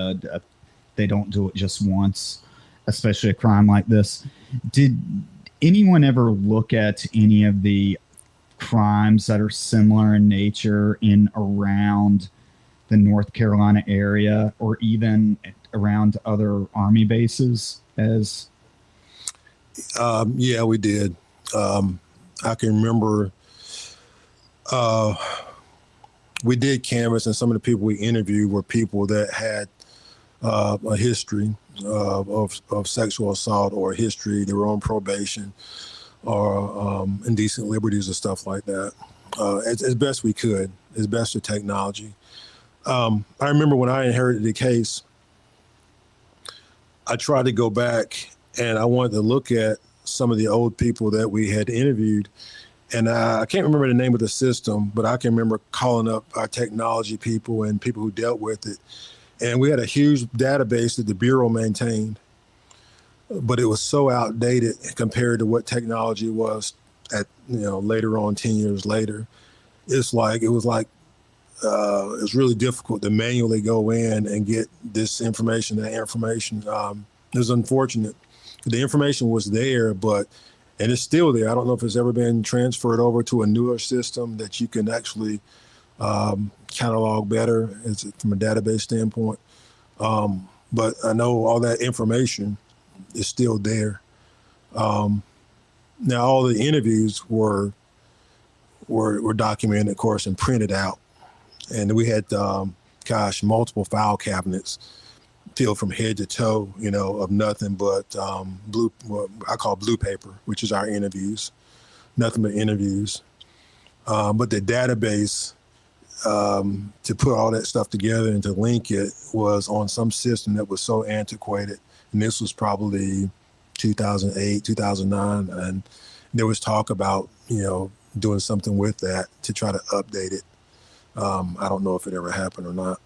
they don't do it just once, especially a crime like this. Did anyone ever look at any of the crimes that are similar in nature in around the North Carolina area, or even around other Army bases? Yeah, we did. I can remember we did canvass, and some of the people we interviewed were people that had a history of sexual assault, or a history, they were on probation, or indecent liberties and stuff like that, as best we could, as best with technology. I remember when I inherited the case, I tried to go back and I wanted to look at some of the old people that we had interviewed. And I can't remember the name of the system, but I can remember calling up our technology people and people who dealt with it. And we had a huge database that the Bureau maintained, but it was so outdated compared to what technology was at, later on, 10 years later. It was really difficult to manually go in and get this information, that information. It was unfortunate. The information was there, and it's still there. I don't know if it's ever been transferred over to a newer system that you can actually catalog better from a database standpoint. But I know all that information is still there. Now, all the interviews were documented, of course, and printed out. And we had, multiple file cabinets filled from head to toe, of nothing but what I call blue paper, which is our interviews, nothing but interviews. But the database, to put all that stuff together and to link it, was on some system that was so antiquated. And this was probably 2008, 2009. And there was talk about, doing something with that to try to update it. I don't know if it ever happened or not.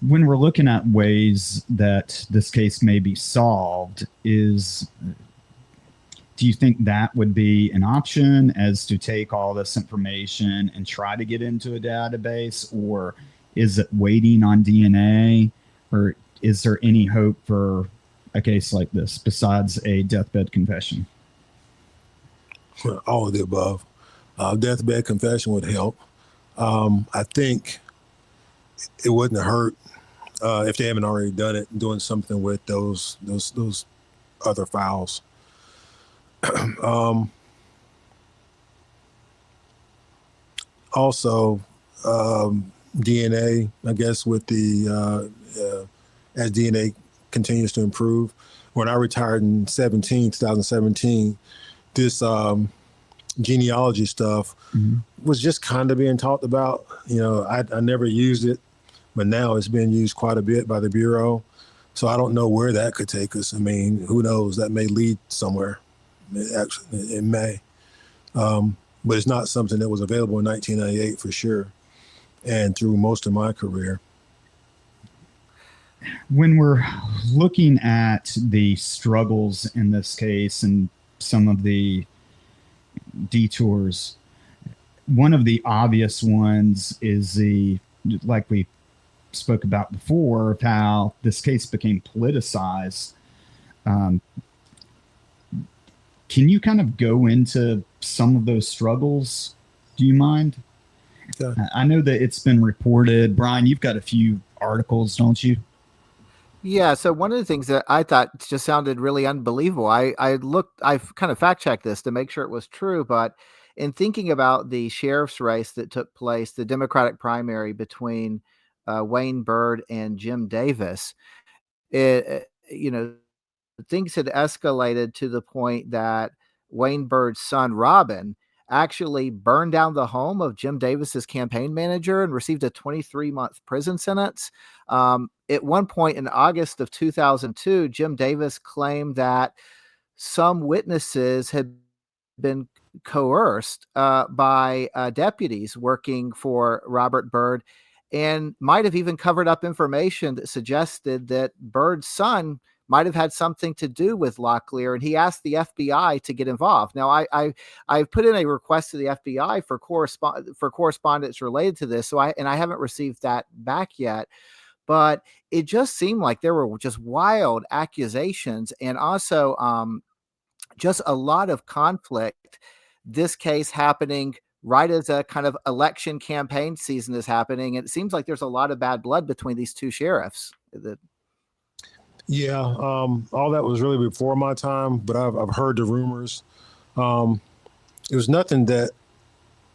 When we're looking at ways that this case may be solved, do you think that would be an option, as to take all this information and try to get into a database, or is it waiting on DNA, or is there any hope for a case like this besides a deathbed confession? All of the above. Deathbed confession would help. I think it wouldn't hurt if they haven't already done it, doing something with those other files. Also, DNA, I guess, with as DNA continues to improve. When I retired in 2017, this genealogy stuff was just kind of being talked about. I never used it, but now it's being used quite a bit by the Bureau. So I don't know where that could take us. I mean, who knows? That may lead somewhere. It may. But it's not something that was available in 1998 for sure, and through most of my career. When we're looking at the struggles in this case and some of the detours, one of the obvious ones is like we spoke about before, of how this case became politicized. Um, can you kind of go into some of those struggles? Do you mind? Okay. I know that it's been reported. Brian, you've got a few articles, don't you? Yeah. So one of the things that I thought just sounded really unbelievable, I've kind of fact checked this to make sure it was true, but in thinking about the sheriff's race that took place, the Democratic primary between Wayne Byrd and Jim Davis, things had escalated to the point that Wayne Bird's son, Robin, actually burned down the home of Jim Davis's campaign manager and received a 23-month prison sentence. At one point in August of 2002, Jim Davis claimed that some witnesses had been coerced by deputies working for Robert Byrd and might have even covered up information that suggested that Bird's son might have had something to do with Locklear, and he asked the FBI to get involved. Now, I put in a request to the FBI for correspondence related to this, I haven't received that back yet. But it just seemed like there were just wild accusations, and also just a lot of conflict. This case happening right as a kind of election campaign season is happening. It seems like there's a lot of bad blood between these two sheriffs. Yeah, all that was really before my time, but I've heard the rumors. It was nothing that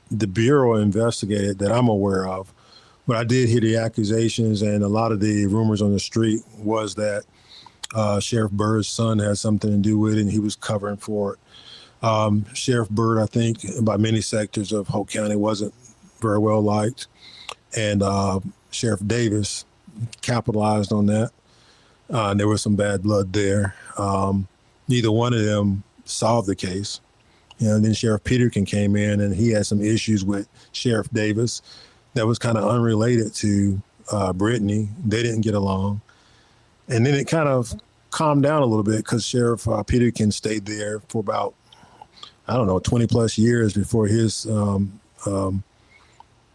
the Bureau investigated that I'm aware of, but I did hear the accusations, and a lot of the rumors on the street was that Sheriff Byrd's son had something to do with it, and he was covering for it. Sheriff Byrd, I think, by many sectors of Hope County, wasn't very well liked, and Sheriff Davis capitalized on that. There was some bad blood there. Neither one of them solved the case. And then Sheriff Peterkin came in, and he had some issues with Sheriff Davis that was kind of unrelated to Brittany. They didn't get along. And then it kind of calmed down a little bit because Sheriff Peterkin stayed there for about, 20 plus years before his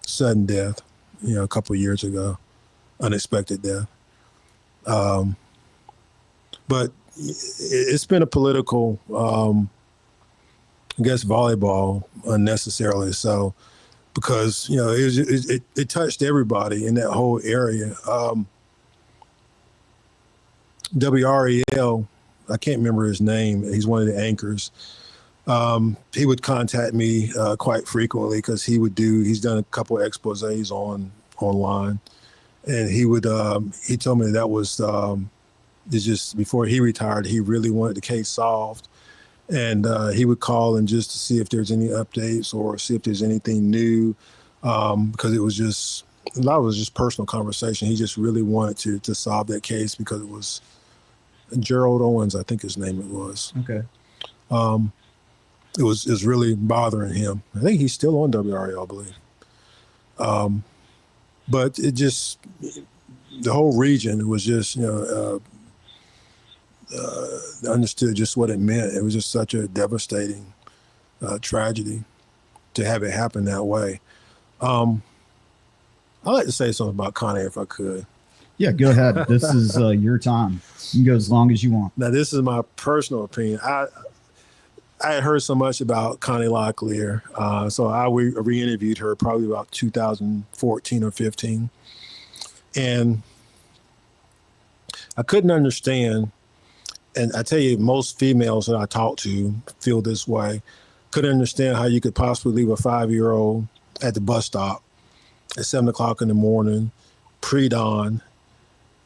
sudden death, a couple of years ago, unexpected death. But it's been a political, volleyball unnecessarily so, because it touched everybody in that whole area. WREL, I can't remember his name. He's one of the anchors. He would contact me quite frequently because he's done a couple of exposés online, and he told me that was. It's just before he retired, he really wanted the case solved. And he would call and just to see if there's any updates or see if there's anything new, because a lot was just personal conversation. He just really wanted to solve that case because it was Gerald Owens, I think his name it was. Okay. It was really bothering him. I think he's still on WRL, I believe. But it just, the whole region was just, understood just what it meant. It was just such a devastating tragedy to have it happen that way. I'd like to say something about Connie if I could. Yeah, go ahead. This is your time. You can go as long as you want. Now, this is my personal opinion. I had heard so much about Connie Locklear, so I re-interviewed her probably about 2014 or 15. And I couldn't understand, and I tell you, most females that I talk to feel this way, couldn't understand how you could possibly leave a 5-year-old at the bus stop at 7 o'clock in the morning, pre-dawn,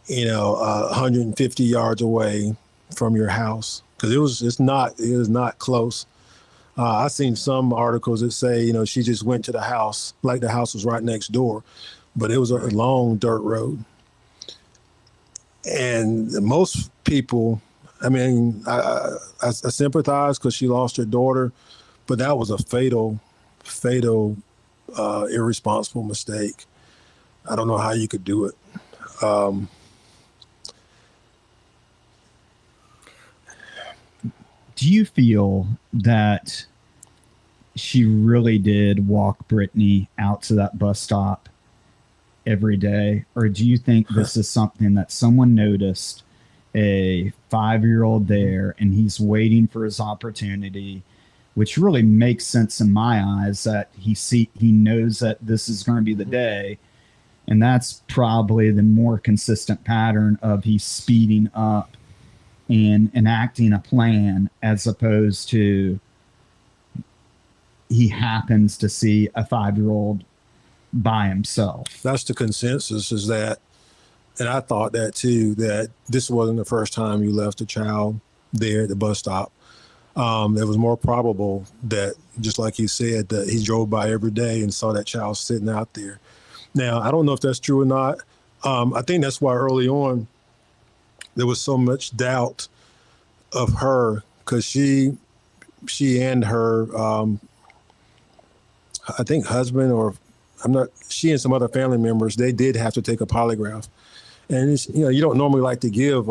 150 yards away from your house. Because it is not close. I've seen some articles that say, she just went to the house, like the house was right next door, but it was a long dirt road. And most people, I sympathize because she lost her daughter, but that was a fatal, irresponsible mistake. I don't know how you could do it. Do you feel that she really did walk Brittany out to that bus stop every day? Or do you think this is something that someone noticed a 5-year-old there and he's waiting for his opportunity, which really makes sense in my eyes, that he knows that this is going to be the day. And that's probably the more consistent pattern of he's speeding up and enacting a plan, as opposed to he happens to see a 5-year-old by himself. That's the consensus, is that, and I thought that too, that this wasn't the first time you left a child there at the bus stop. It was more probable that, just like he said, that he drove by every day and saw that child sitting out there. Now, I don't know if that's true or not. I think that's why early on there was so much doubt of her, because she and her, I think husband, or she and some other family members, they did have to take a polygraph. And it's, you don't normally like to give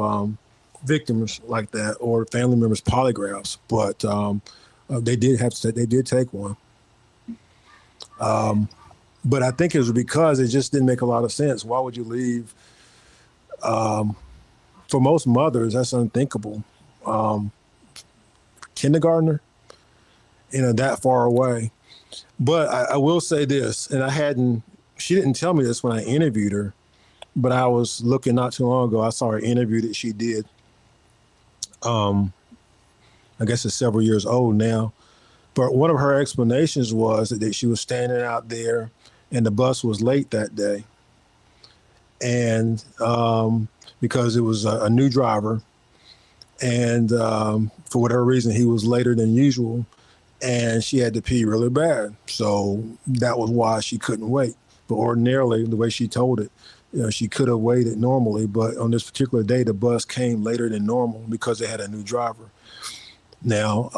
victims like that or family members polygraphs, but they did take one. But I think it was because it just didn't make a lot of sense. Why would you leave? For most mothers, that's unthinkable. Kindergartner, that far away. But I will say this, and she didn't tell me this when I interviewed her, but I was looking not too long ago. I saw her interview that she did. I guess it's several years old now. But one of her explanations was that she was standing out there and the bus was late that day. And because it was a new driver, and for whatever reason, he was later than usual, and she had to pee really bad. So that was why she couldn't wait. But ordinarily, the way she told it, she could have waited normally, but on this particular day, the bus came later than normal because they had a new driver. Now,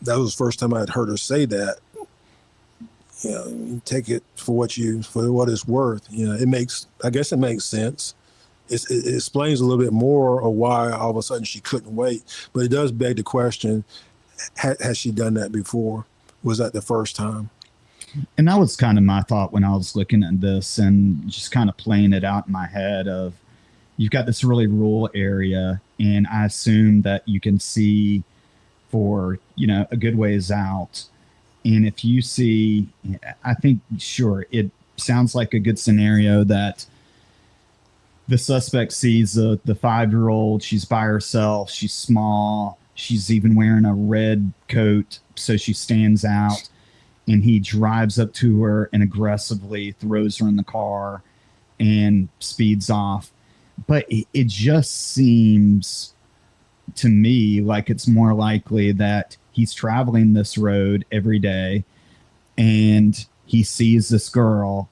that was the first time I had heard her say that. You take it for what it's worth. I guess it makes sense. It explains a little bit more of why all of a sudden she couldn't wait. But it does beg the question, has she done that before? Was that the first time? And that was kind of my thought when I was looking at this and just kind of playing it out in my head of, you've got this really rural area, and I assume that you can see for, a good ways out. And if you see, I think, sure, it sounds like a good scenario that the suspect sees the 5-year-old, she's by herself, she's small, she's even wearing a red coat, so she stands out. And he drives up to her and aggressively throws her in the car and speeds off. But it just seems to me like it's more likely that he's traveling this road every day and he sees this girl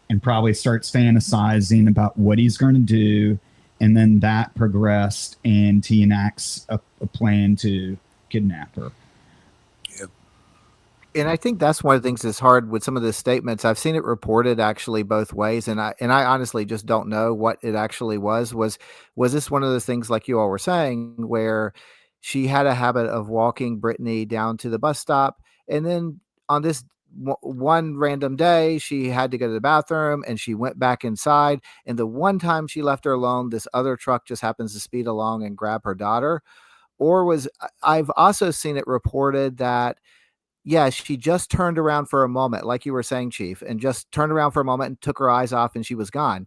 and probably starts fantasizing about what he's going to do. And then that progressed and he enacts a plan to kidnap her. And I think that's one of the things that's hard with some of the statements. I've seen it reported actually both ways, and I honestly just don't know what it actually was. Was this one of those things, like you all were saying, where she had a habit of walking Brittany down to the bus stop, and then on this one random day, she had to go to the bathroom, and she went back inside, and the one time she left her alone, this other truck just happens to speed along and grab her daughter? Or I've also seen it reported that, yeah, she just turned around for a moment, like you were saying, Chief, and just turned around for a moment and took her eyes off and she was gone.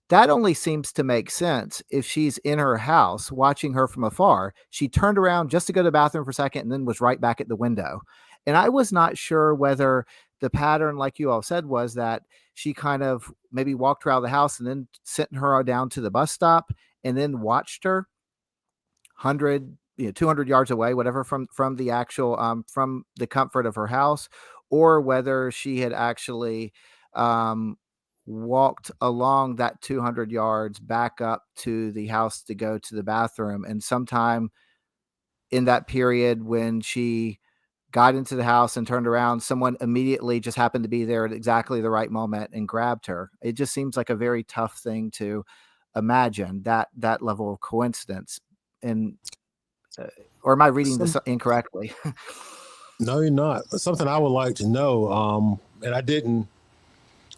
That only seems to make sense if she's in her house watching her from afar. She turned around just to go to the bathroom for a second and then was right back at the window. And I was not sure whether the pattern, like you all said, was that she kind of maybe walked her out of the house and then sent her down to the bus stop and then watched her 200 yards away, whatever, from the actual from the comfort of her house, or whether she had actually walked along that 200 yards back up to the house to go to the bathroom. And sometime in that period when she got into the house and turned around, someone immediately just happened to be there at exactly the right moment and grabbed her. It just seems like a very tough thing to imagine, that level of coincidence. And or am I reading this incorrectly? No, you're not. Something I would like to know, and I didn't.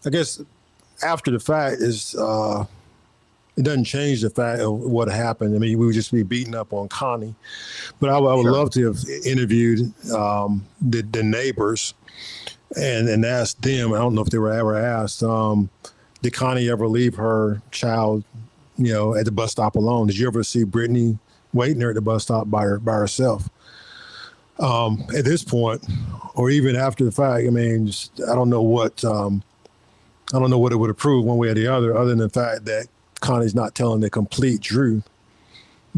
I guess after the fact is it doesn't change the fact of what happened. I mean, we would just be beating up on Connie, but I would Sure. love to have interviewed the neighbors and asked them. I don't know if they were ever asked. Did Connie ever leave her child, at the bus stop alone? Did you ever see Brittany waiting there at the bus stop by herself? At this point, or even after the fact, I mean, I don't know what it would have proved one way or the other than the fact that Connie's not telling the complete truth.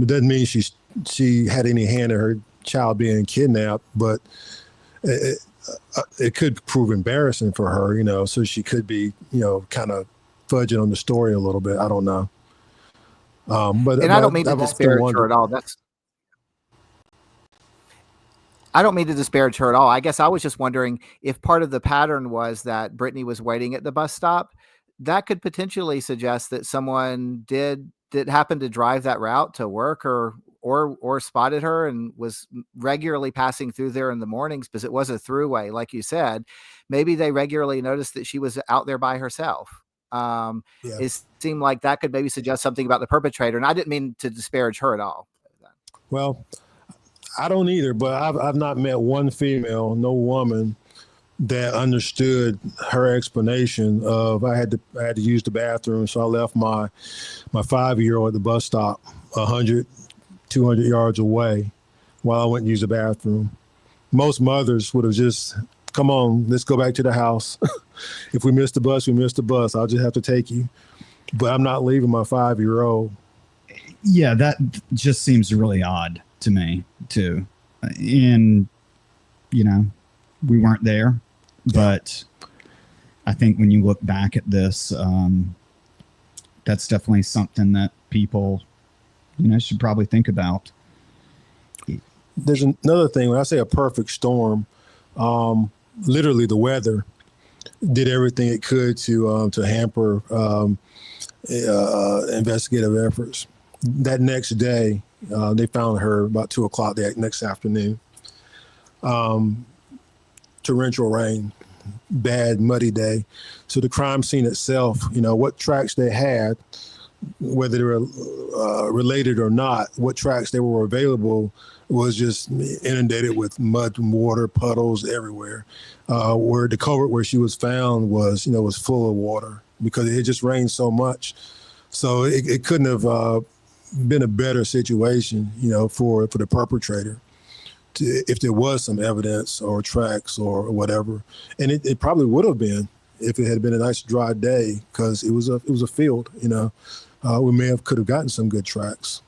It doesn't mean she had any hand in her child being kidnapped, but it could prove embarrassing for her, so she could be, kind of fudging on the story a little bit. I don't know. And I don't mean to disparage her at all. I don't mean to disparage her at all. I guess I was just wondering if part of the pattern was that Brittany was waiting at the bus stop. That could potentially suggest that someone did happen to drive that route to work or spotted her and was regularly passing through there in the mornings, because it was a throughway, like you said. Maybe they regularly noticed that she was out there by herself. Yeah. It seemed like that could maybe suggest something about the perpetrator, and I didn't mean to disparage her at all. Well, I don't either, but I've not met one female, no woman, that understood her explanation of I had to use the bathroom, so I left my 5-year-old at the bus stop 100, 200 yards away while I went and used the bathroom. Most mothers would have just, come on, let's go back to the house. If we missed the bus, we missed the bus. I'll just have to take you. But I'm not leaving my 5-year-old. Yeah, that just seems really odd to me too. And, we weren't there, but I think when you look back at this, that's definitely something that people, should probably think about. There's another thing. When I say a perfect storm, literally the weather did everything it could to hamper investigative efforts. That next day, they found her about 2:00 that next afternoon. Torrential rain, bad, muddy day. So the crime scene itself, what tracks they had, whether they were related or not, what tracks they were available was just inundated with mud and water, puddles everywhere. Where the culvert where she was found was full of water because it had just rained so much. So it couldn't have been a better situation, for the perpetrator, if there was some evidence or tracks or whatever. And it probably would have been if it had been a nice dry day, because it was a field. We could have gotten some good tracks,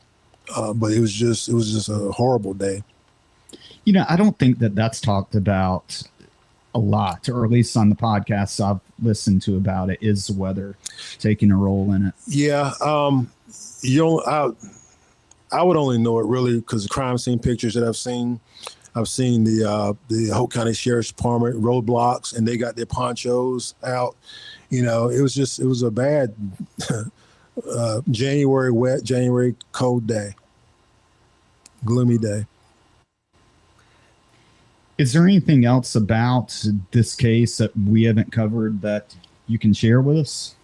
but it was just a horrible day. I don't think that's talked about a lot, or at least on the podcasts I've listened to about it, is the weather taking a role in it. Yeah. I would only know it really because the crime scene pictures that I've seen the Hope County Sheriff's Department roadblocks, and they got their ponchos out. It was a bad January wet, January cold day, gloomy day. Is there anything else about this case that we haven't covered that you can share with us?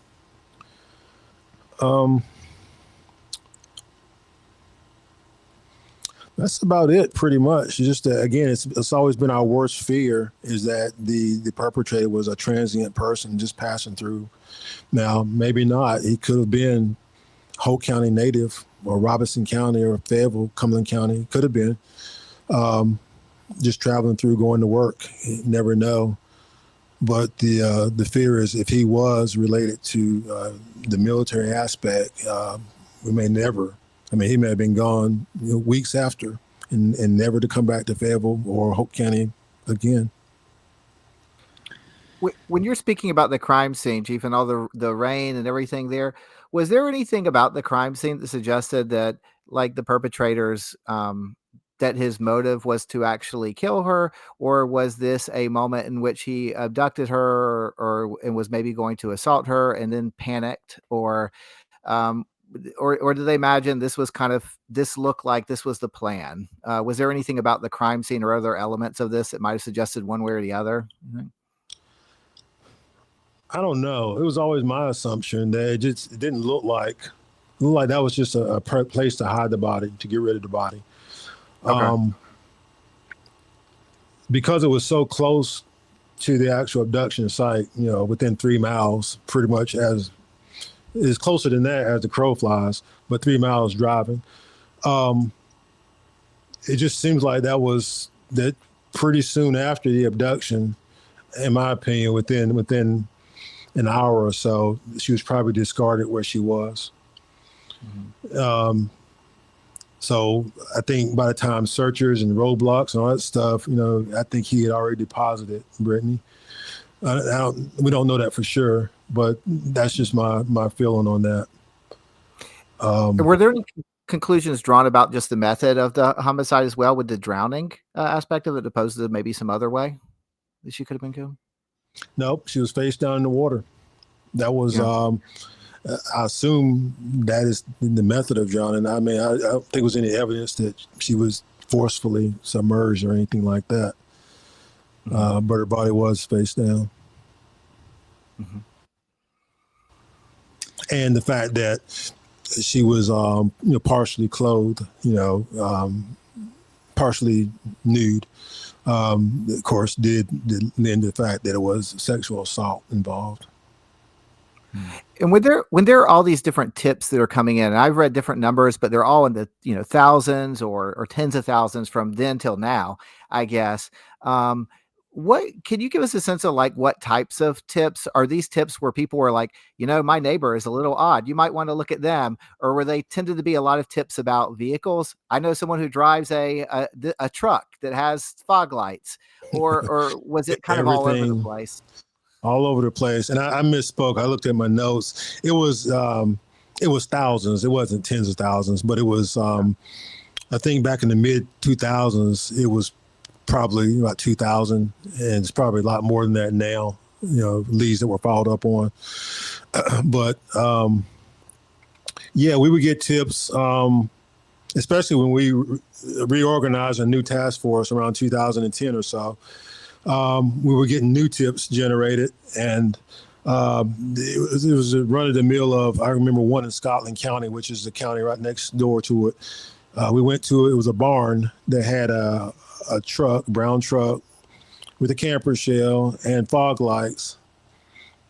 That's about it, pretty much. Just again, it's always been our worst fear is that the perpetrator was a transient person just passing through. Now, maybe not. He could have been Hope County native, or Robeson County, or Fayetteville, Cumberland County. Could have been just traveling through, going to work. You never know. But the fear is if he was related to the military aspect, we may never. I mean, he may have been gone weeks after and never to come back to Fayetteville or Hope County again. When you're speaking about the crime scene, Chief, and all the rain and everything there, was there anything about the crime scene that suggested that, like, the perpetrators, that his motive was to actually kill her, or was this a moment in which he abducted her and was maybe going to assault her and then panicked, or or did they imagine this looked like this was the plan? Was there anything about the crime scene or other elements of this that might have suggested one way or the other? I don't know. It was always my assumption that it didn't look like that was just a place to hide the body, to get rid of the body. Okay. Because it was so close to the actual abduction site, within 3 miles, pretty much as is closer than that as the crow flies, but 3 miles driving. It just seems like that pretty soon after the abduction, in my opinion, within an hour or so, she was probably discarded where she was. Mm-hmm. So I think by the time searchers and roadblocks and all that stuff, I think he had already deposited Brittany. We don't know that for sure, but that's just my feeling on that. Were there any conclusions drawn about just the method of the homicide as well, with the drowning aspect of it, opposed to maybe some other way that she could have been killed? Nope, she was face down in the water. That was, I assume that is the method of drowning. I mean, I don't think there was any evidence that she was forcefully submerged or anything like that. Mm-hmm. But her body was face down. Mm-hmm. And the fact that she was, partially clothed, partially nude, of course, did lend to the fact that it was sexual assault involved. And when there are all these different tips that are coming in, and I've read different numbers, but they're all in the thousands or tens of thousands from then till now, I guess. What can you give us a sense of, like, what types of tips are these tips where people were like, my neighbor is a little odd, you might want to look at them, or were they tended to be a lot of tips about vehicles? I know someone who drives a truck that has fog lights, or was it kind of all over the place? All over the place. And I misspoke. I looked at my notes. It was thousands. It wasn't tens of thousands, but it was, I think back in the mid 2000s, it was probably about 2,000. And it's probably a lot more than that now, leads that were followed up on. But we would get tips, especially when we reorganized a new task force around 2010 or so. We were getting new tips generated, and it was a run of the mill of, I remember one in Scotland County, which is the county right next door to it. We went to it. It was a barn that had a brown truck with a camper shell and fog lights,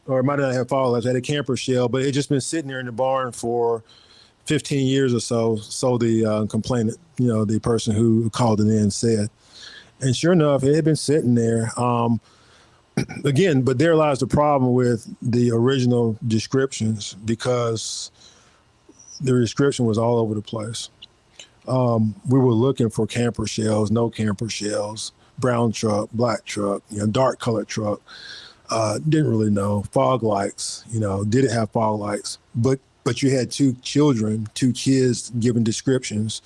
or it might not have fog lights. It had a camper shell, but it had just been sitting there in the barn for 15 years or so. So the complainant, the person who called it in, said. And sure enough, it had been sitting there. Again, but there lies the problem with the original descriptions, because the description was all over the place. We were looking for camper shells, no camper shells, brown truck, black truck, dark colored truck. Didn't really know. Fog lights, did it have fog lights? But you had two kids giving descriptions,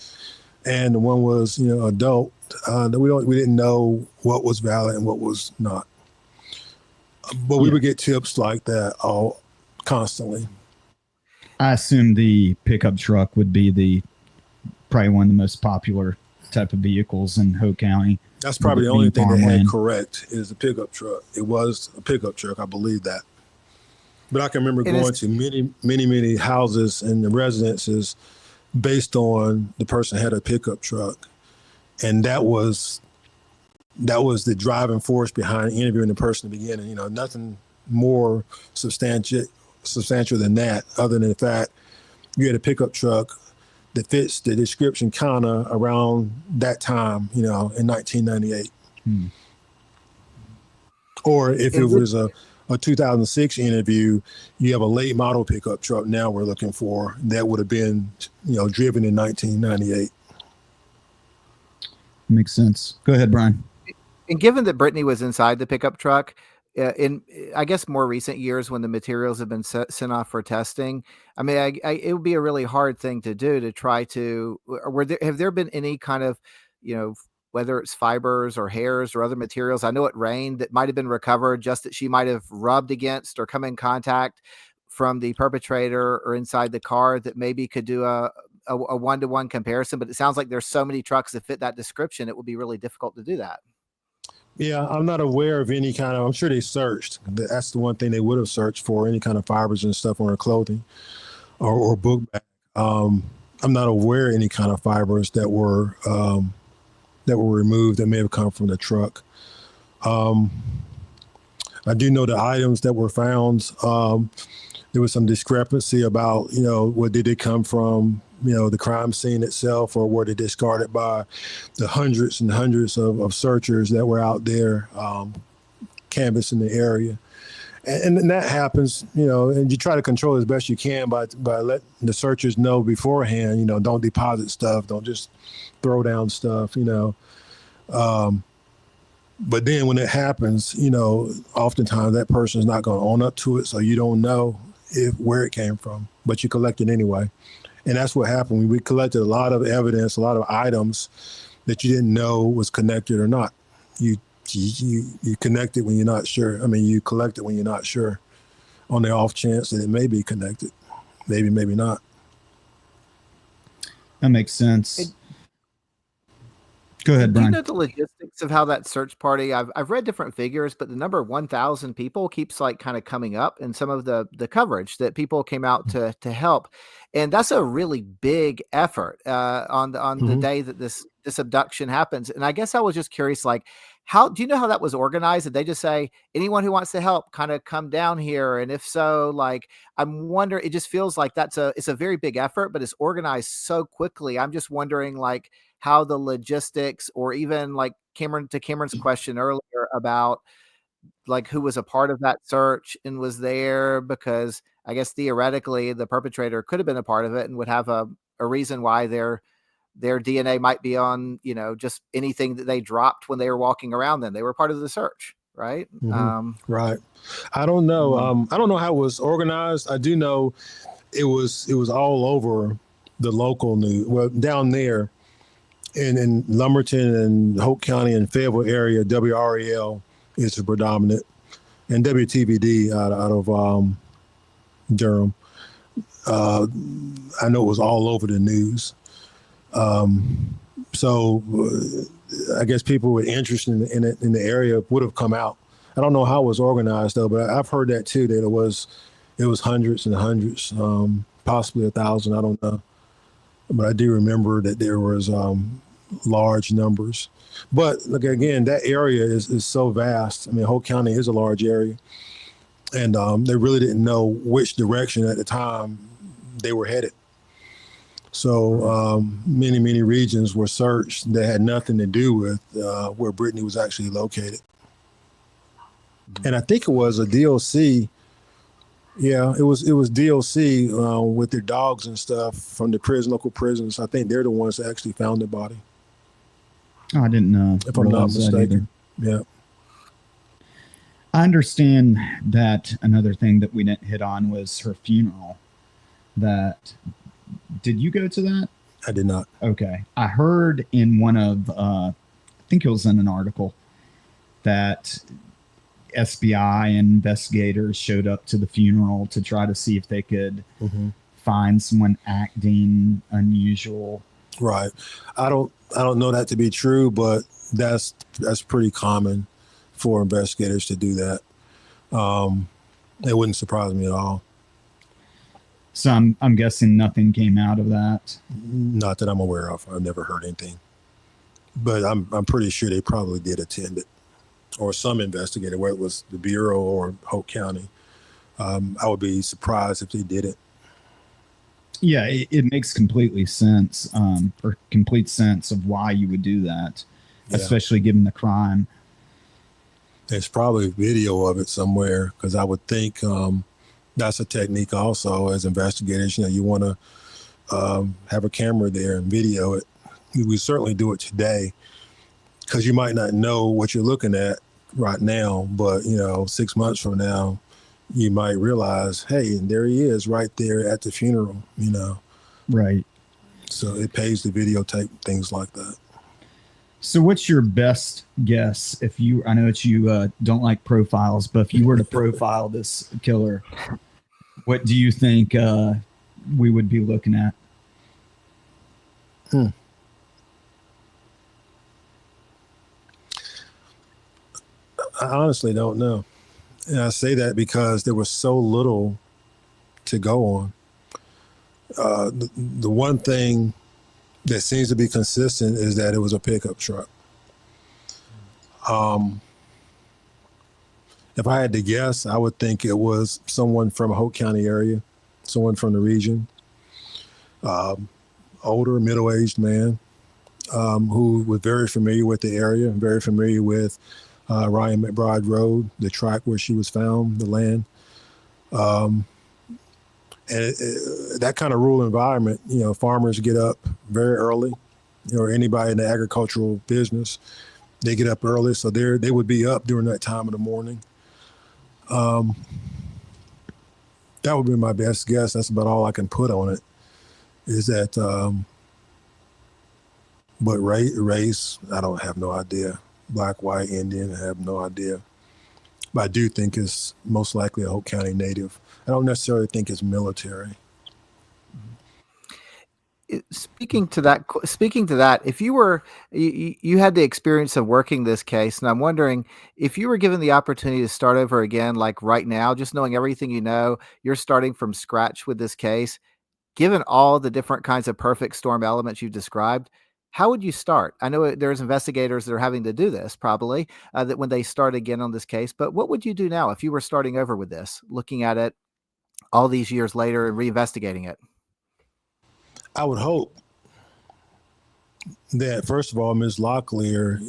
and the one was, adult. We didn't know what was valid and what was not. But we would get tips like that all constantly. I assume the pickup truck would be probably one of the most popular type of vehicles in Hope County. That's probably the only thing they had correct is the pickup truck. It was a pickup truck, I believe that. But I can remember going to many houses and the residences based on the person had a pickup truck. And that was the driving force behind interviewing the person at the beginning. Nothing more substantial than that, other than the fact you had a pickup truck that fits the description kind of around that time, in 1998. Or if it was a 2006 interview, you have a late model pickup truck now we're looking for that would have been, driven in 1998. Makes sense. Go ahead, Brian. And given that Brittany was inside the pickup truck, in I guess more recent years when the materials have been sent off for testing, I mean, it would be a really hard thing to do to try to. Have there been any kind of, whether it's fibers or hairs or other materials? I know it rained that might have been recovered, just that she might have rubbed against or come in contact from the perpetrator or inside the car that maybe could do a one-to-one comparison, but it sounds like there's so many trucks that fit that description, it would be really difficult to do that. Yeah, I'm not aware of any kind of, I'm sure they searched. That's the one thing they would have searched for, any kind of fibers and stuff on her clothing or book bag. I'm not aware of any kind of fibers that were removed that may have come from the truck. I do know the items that were found. There was some discrepancy about, what did it come from, the crime scene itself, or were they discarded by the hundreds and hundreds of searchers that were out there canvassing the area. And that happens, and you try to control as best you can by letting the searchers know beforehand, don't deposit stuff, don't just throw down stuff, but then when it happens, oftentimes that person's not going to own up to it, so you don't know where it came from, but you collect it anyway. And that's what happened. We collected a lot of evidence, a lot of items that you didn't know was connected or not. You connect it when you're not sure. I mean, you collect it when you're not sure, on the off chance that it may be connected. Maybe not. That makes sense. Go ahead, Brian. Do you know the logistics of how that search party? I've read different figures, but the number 1,000 people keeps kind of coming up in some of the coverage that people came out to help, and that's a really big effort on the day that this abduction happens. And I guess I was just curious, how do you know how that was organized? Did they just say anyone who wants to help kind of come down here? And if so, I'm wondering, it just feels like it's a very big effort, but it's organized so quickly. I'm just wondering how the logistics, or even Cameron's question earlier about who was a part of that search and was there, because I guess theoretically the perpetrator could have been a part of it and would have a reason why their DNA might be on, just anything that they dropped when they were walking around. Then they were part of the search, right? Right. I don't know. I don't know how it was organized. I do know it was all over the local news. Well, down there in Lumberton and Hope County and Fayetteville area, WREL is the predominant, and WTVD out of Durham. I know it was all over the news. So I guess people with interest in the area would have come out. I don't know how it was organized though, but I've heard that too, that it was hundreds and hundreds, possibly 1,000. I don't know, but I do remember that there was large numbers. But again, that area is so vast. I mean, Hope County is a large area, and they really didn't know which direction at the time they were headed. So many regions were searched that had nothing to do with where Brittany was actually located. And I think it was a DLC. Yeah, it was DLC with their dogs and stuff from the local prisons. I think they're the ones that actually found the body. Oh, I didn't know. If I'm not mistaken. Yeah. I understand that another thing that we didn't hit on was her funeral. Did you go to that? I did not. Okay. I heard in one of, I think it was in an article, that SBI investigators showed up to the funeral to try to see if they could find someone acting unusual. Right. I don't know that to be true, but that's pretty common for investigators to do that. It wouldn't surprise me at all. So I'm guessing nothing came out of that. Not that I'm aware of. I've never heard anything, but I'm pretty sure they probably did attend it, or some investigator, whether it was the Bureau or Hope County. I would be surprised if they did it. Yeah, it makes complete sense of why you would do that, especially given the crime. There's probably video of it somewhere, because I would think that's a technique also as investigators. You want to have a camera there and video it. We certainly do it today, because you might not know what you're looking at right now, but 6 months from now, you might realize, hey, and there he is right there at the funeral, Right. So it pays to videotape things like that. So what's your best guess I know that you don't like profiles, but if you were to profile this killer, What do you think we would be looking at? I honestly don't know. And I say that because there was so little to go on. The one thing that seems to be consistent is that it was a pickup truck. If I had to guess, I would think it was someone from a Hope County area, someone from the region, older, middle-aged man who was very familiar with the area, very familiar with Ryan McBride Road, the track where she was found, the land. And that kind of rural environment, farmers get up very early, or anybody in the agricultural business, they get up early. So they would be up during that time of the morning. That would be my best guess. That's about all I can put on it, is that, but race, I don't have no idea. Black, white, Indian, I have no idea. But I do think it's most likely a Hope County native. I don't necessarily think it's military. Speaking to that, if you had the experience of working this case, and I'm wondering if you were given the opportunity to start over again, like right now, just knowing everything you're starting from scratch with this case, given all the different kinds of perfect storm elements you've described, how would you start? I know there's investigators that are having to do this probably that when they start again on this case, but what would you do now if you were starting over with this, looking at it all these years later and reinvestigating it? I would hope that, first of all, Ms. Locklear,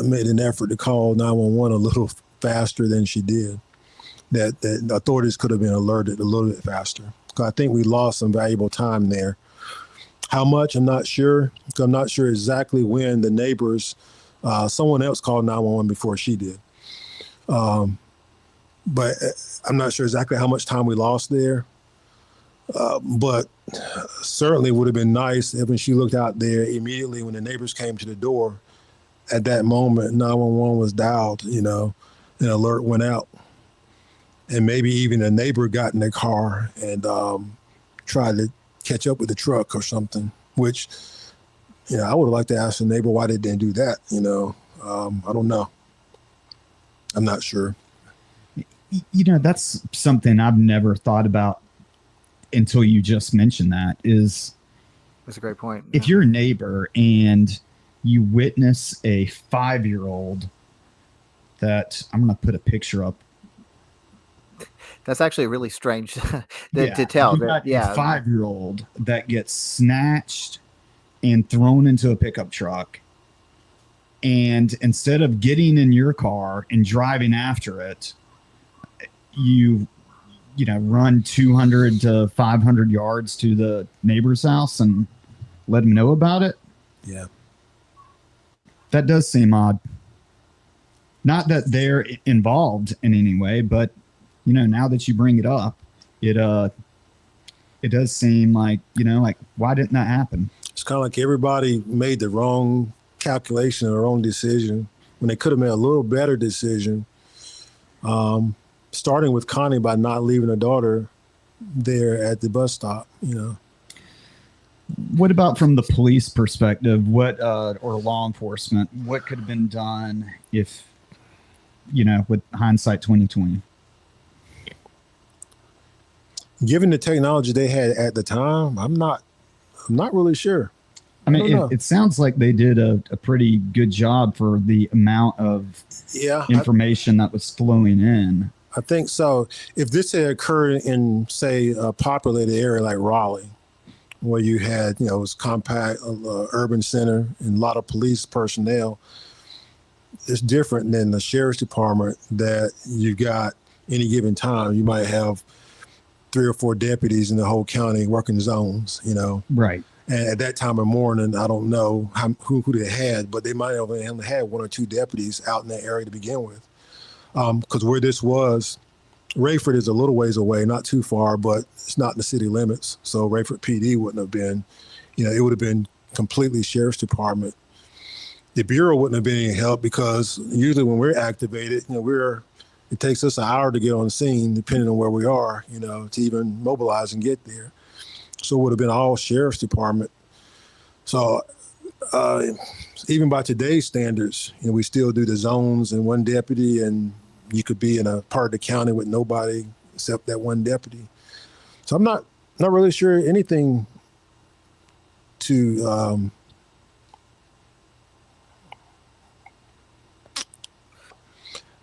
made an effort to call 911 a little faster than she did. That authorities could have been alerted a little bit faster. I think we lost some valuable time there. How much, I'm not sure. I'm not sure exactly when the neighbors, someone else called 911 before she did. But I'm not sure exactly how much time we lost there. But certainly would have been nice if when she looked out there immediately when the neighbors came to the door, at that moment, 911 was dialed, an alert went out. And maybe even a neighbor got in their car and tried to catch up with the truck or something, which, I would have liked to ask the neighbor why they didn't do that. I don't know. I'm not sure. That's something I've never thought about until you just mentioned that. That's a great point. If you're a neighbor and you witness a 5-year-old that I'm going to put a picture up. That's actually really strange to tell. A 5-year-old that gets snatched and thrown into a pickup truck. And instead of getting in your car and driving after it, you run 200 to 500 yards to the neighbor's house and let them know about it. Yeah. That does seem odd. Not that they're involved in any way, but now that you bring it up, it does seem like, why didn't that happen? It's kind of like everybody made the wrong calculation or wrong decision when they could have made a little better decision. Starting with Connie by not leaving her daughter there at the bus stop, What about from the police perspective? Or law enforcement, what could have been done if, with hindsight 2020? Given the technology they had at the time, I'm not really sure. I mean, it sounds like they did a pretty good job for the amount of information that was flowing in. I think so. If this had occurred in, say, a populated area like Raleigh, where you had, it was compact, urban center and a lot of police personnel, it's different than the sheriff's department that you got any given time. You might have 3 or 4 deputies in the whole county working zones, Right. And at that time of morning, I don't know who they had, but they might have only had 1 or 2 deputies out in that area to begin with. Because where this was, Rayford is a little ways away, not too far, but it's not in the city limits. So Rayford PD wouldn't have been, it would have been completely sheriff's department. The Bureau wouldn't have been any help because usually when we're activated, we're it takes us an hour to get on the scene, depending on where we are, you know, to even mobilize and get there. So it would have been all sheriff's department. So even by today's standards, you know, we still do the zones and one deputy, and you could be in a part of the county with nobody except that one deputy. So I'm not really sure anything to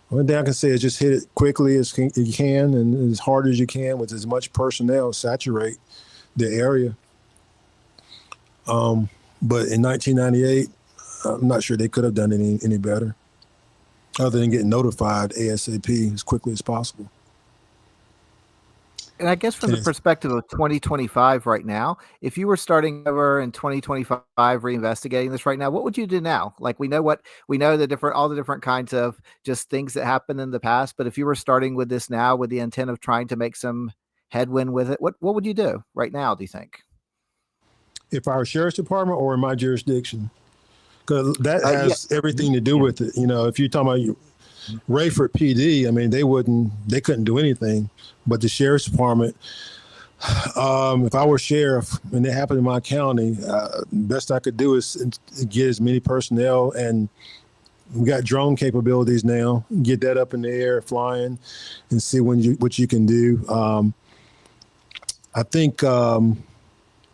one thing I can say is just hit it quickly as you can and as hard as you can with as much personnel, saturate the area. But in 1998, I'm not sure they could have done any better other than getting notified ASAP as quickly as possible. And I guess from the perspective of 2025 right now, if you were starting over in 2025 reinvestigating this right now, what would you do now? Like we know all the different kinds of just things that happened in the past, but if you were starting with this now with the intent of trying to make some headwind with it, what would you do right now, do you think? If our sheriff's department or in my jurisdiction? Because that has everything to do with it. You know, if you're talking about Rayford PD, I mean, they couldn't do anything. But the sheriff's department, if I were sheriff and it happened in my county, best I could do is get as many personnel, and we got drone capabilities now, get that up in the air flying and see what you can do. I think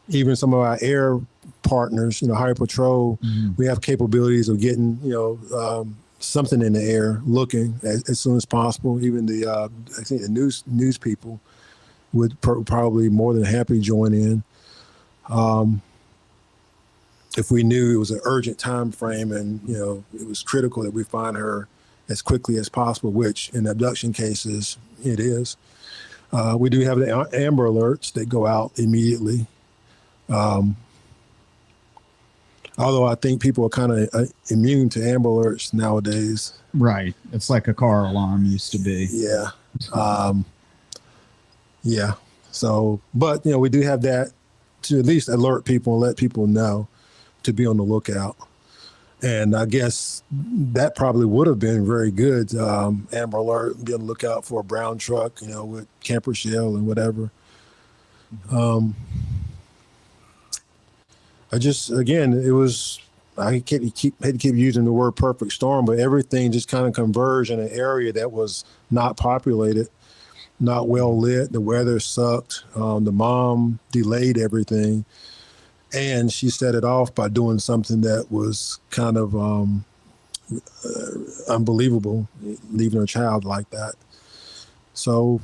even some of our air partners, you know, Highway Patrol, we have capabilities of getting, you know, something in the air looking as soon as possible. Even I think the news people would probably more than happy join in. If we knew it was an urgent time frame and, you know, it was critical that we find her as quickly as possible, which in abduction cases it is. We do have the Amber Alerts that go out immediately. Although I think people are kind of immune to Amber Alerts nowadays. Right. It's like a car alarm used to be. Yeah. Yeah. So, but, you know, we do have that to at least alert people and let people know to be on the lookout. And I guess that probably would have been very good. Amber Alert, be on the lookout for a brown truck, you know, with camper shell and whatever. I hate to keep using the word perfect storm, but everything just kind of converged in an area that was not populated, not well lit. The weather sucked. The mom delayed everything, and she set it off by doing something that was kind of unbelievable, leaving her child like that. So,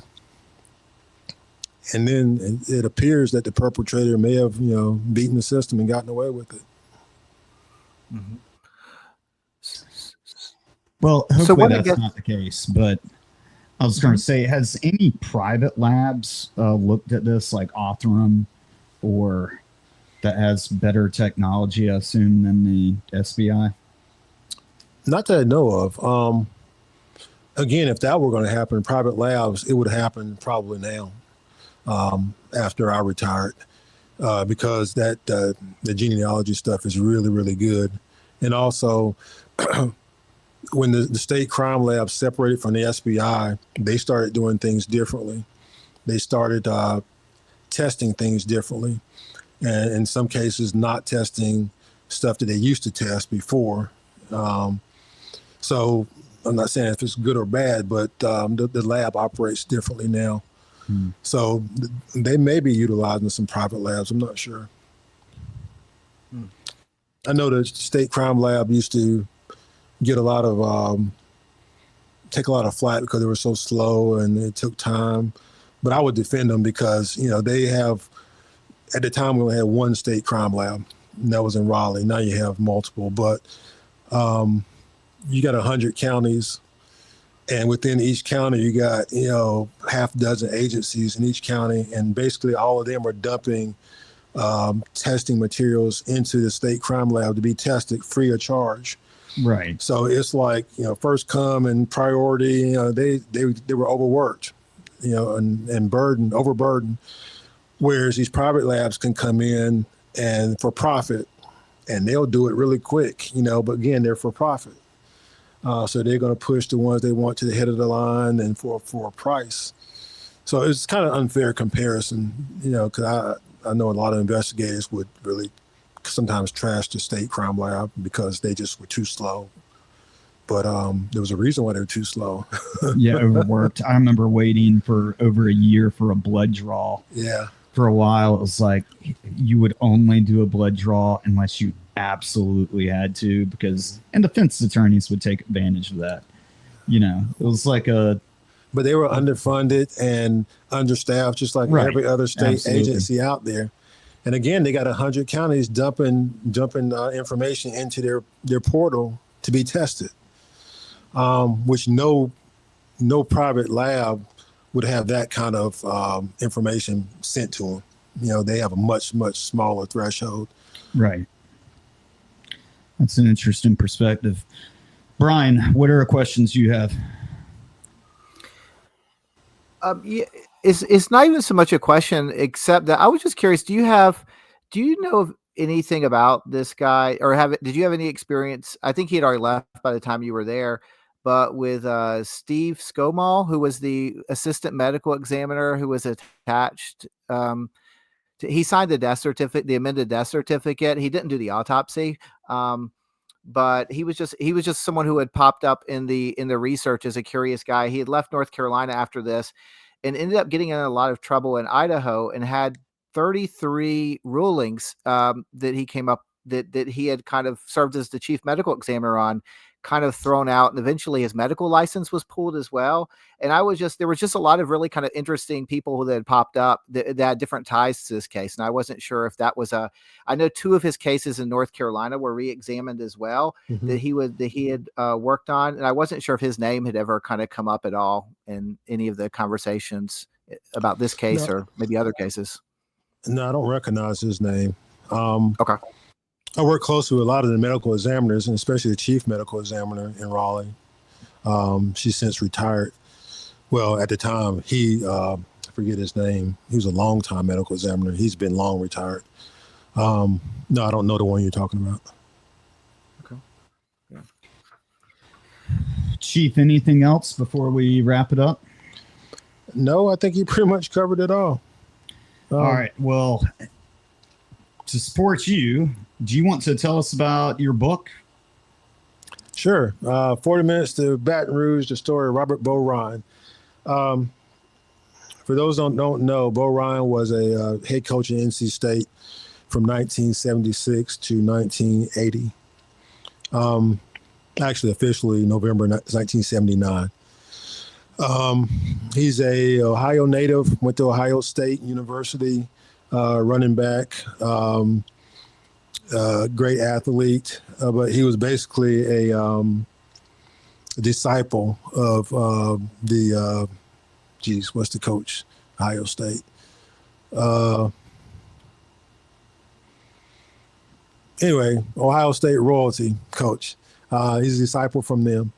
and then it appears that the perpetrator may have, you know, beaten the system and gotten away with it. Mm-hmm. Well, hopefully that's not the case, but I was going to say, has any private labs looked at this, like Othram, or that has better technology, I assume, than the SBI? Not that I know of. Again, if that were going to happen, private labs, it would happen probably now. After I retired, because the genealogy stuff is really, really good. And also, when the state crime lab separated from the SBI, they started doing things differently. They started testing things differently, and in some cases not testing stuff that they used to test before. So I'm not saying if it's good or bad, but the lab operates differently now. So they may be utilizing some private labs. I'm not sure. I know the state crime lab used to get a lot of take a lot of flack because they were so slow and it took time. But I would defend them because, you know, they have, at the time we only had one state crime lab, and that was in Raleigh. Now you have multiple, but you got 100 counties. And within each county, you got, you know, half dozen agencies in each county, and basically all of them are dumping testing materials into the state crime lab to be tested free of charge. Right. So it's like, you know, first come and priority. You know, they were overworked, you know, and overburdened. Whereas these private labs can come in and for profit, and they'll do it really quick, you know. But again, they're for profit. So they're going to push the ones they want to the head of the line and for a price. So it's kind of unfair comparison, because I know a lot of investigators would really sometimes trash the state crime lab because they just were too slow. But there was a reason why they were too slow. Yeah, overworked. I remember waiting for over a year for a blood draw. Yeah. For a while, it was like you would only do a blood draw unless you absolutely had to, and defense attorneys would take advantage of that. It was like But they were underfunded and understaffed, just like every other state agency out there. And again, they got 100 counties dumping information into their portal to be tested, which no private lab would have that kind of information sent to them. They have a much, much smaller threshold. Right. That's an interesting perspective. Brian, what are questions you have? Yeah, it's not even so much a question, except that I was just curious. Do you know of anything about this guy, or did you have any experience? I think he had already left by the time you were there, but with Steve Scomal, who was the assistant medical examiner who was attached. He signed the death certificate, the amended death certificate. He didn't do the autopsy. But he was just someone who had popped up in the research as a curious guy. He had left North Carolina after this and ended up getting in a lot of trouble in Idaho and had 33 rulings that he came up that he had kind of served as the chief medical examiner on, kind of thrown out, and eventually his medical license was pulled as well. And there was just a lot of really kind of interesting people that had popped up that had different ties to this case. And I wasn't sure if that was I know 2 of his cases in North Carolina were re-examined as well, that he had worked on. And I wasn't sure if his name had ever kind of come up at all in any of the conversations about this case or maybe other cases. No, I don't recognize his name. Okay. I work closely with a lot of the medical examiners, and especially the chief medical examiner in Raleigh. She's since retired. Well, at the time, I forget his name. He was a long-time medical examiner. He's been long retired. No, I don't know the one you're talking about. Okay. Yeah. Chief, anything else before we wrap it up? No, I think you pretty much covered it all. All right. Well, to support you, do you want to tell us about your book? Sure. 40 Minutes to Baton Rouge, the story of Robert Bo Ryan. For those who don't know, Bo Ryan was a head coach at NC State from 1976 to 1980. Actually, officially November 1979. He's a Ohio native, went to Ohio State University, running back. Great athlete, but he was basically a disciple of what's the coach? Ohio State. Anyway, Ohio State royalty coach. He's a disciple from them.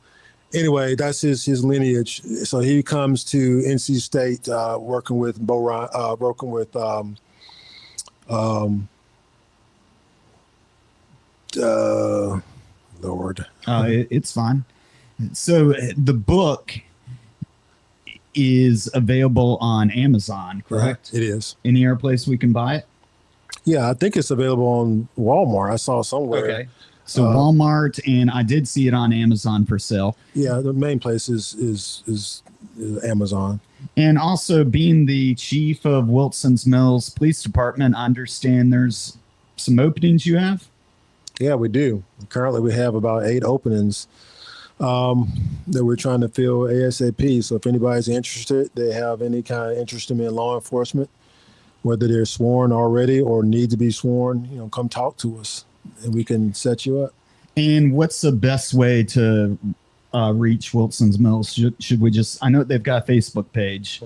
Anyway, that's his lineage. So he comes to NC State working with Bo Ryan, working with Lord. It's fine. So the book is available on Amazon, correct? It is. Any other place we can buy it? Yeah, I think it's available on Walmart. I saw somewhere. Okay. So Walmart, and I did see it on Amazon for sale. Yeah, the main place is Amazon. And also, being the chief of Wilson's Mills Police Department, I understand there's some openings you have? Yeah, we do. Currently, we have about 8 openings that we're trying to fill ASAP. So if anybody's interested, they have any kind of interest in law enforcement, whether they're sworn already or need to be sworn, come talk to us and we can set you up. And what's the best way to reach Wilson's Mills? Should we I know they've got a Facebook page.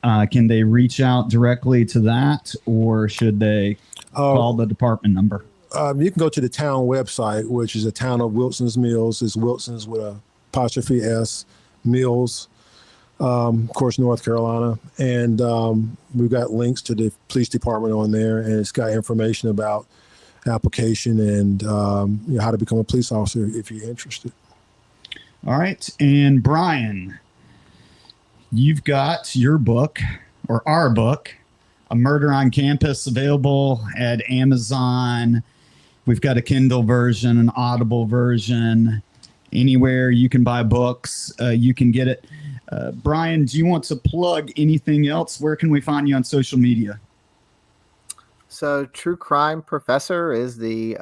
Can they reach out directly to that, or should they call the department number? You can go to the town website, which is the town of Wilson's Mills. It's Wilson's with a apostrophe S, Mills, of course, North Carolina. And we've got links to the police department on there, and it's got information about application and how to become a police officer if you're interested. All right. And Brian, you've got your book, or our book, A Murder on Campus, available at Amazon. We've got a Kindle version, an Audible version. Anywhere you can buy books, you can get it. Brian, do you want to plug anything else? Where can we find you on social media? So, True Crime Professor is the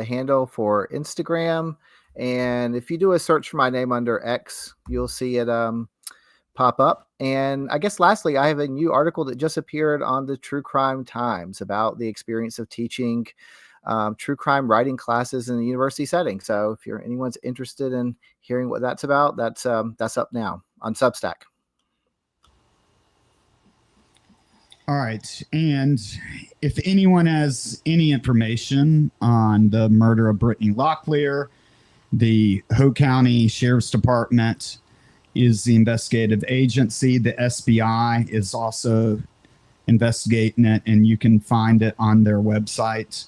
handle for Instagram, and if you do a search for my name under X, you'll see it pop up. And I guess lastly, I have a new article that just appeared on the True Crime Times about the experience of teaching true crime writing classes in the university setting. So if anyone's interested in hearing what that's about, that's up now on Substack. All right. And if anyone has any information on the murder of Brittany Locklear, the Howe County Sheriff's Department is the investigative agency. The SBI is also investigating it, and you can find it on their website.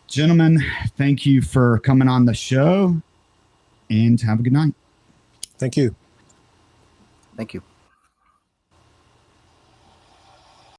Gentlemen, thank you for coming on the show, and have a good night. Thank you. Thank you.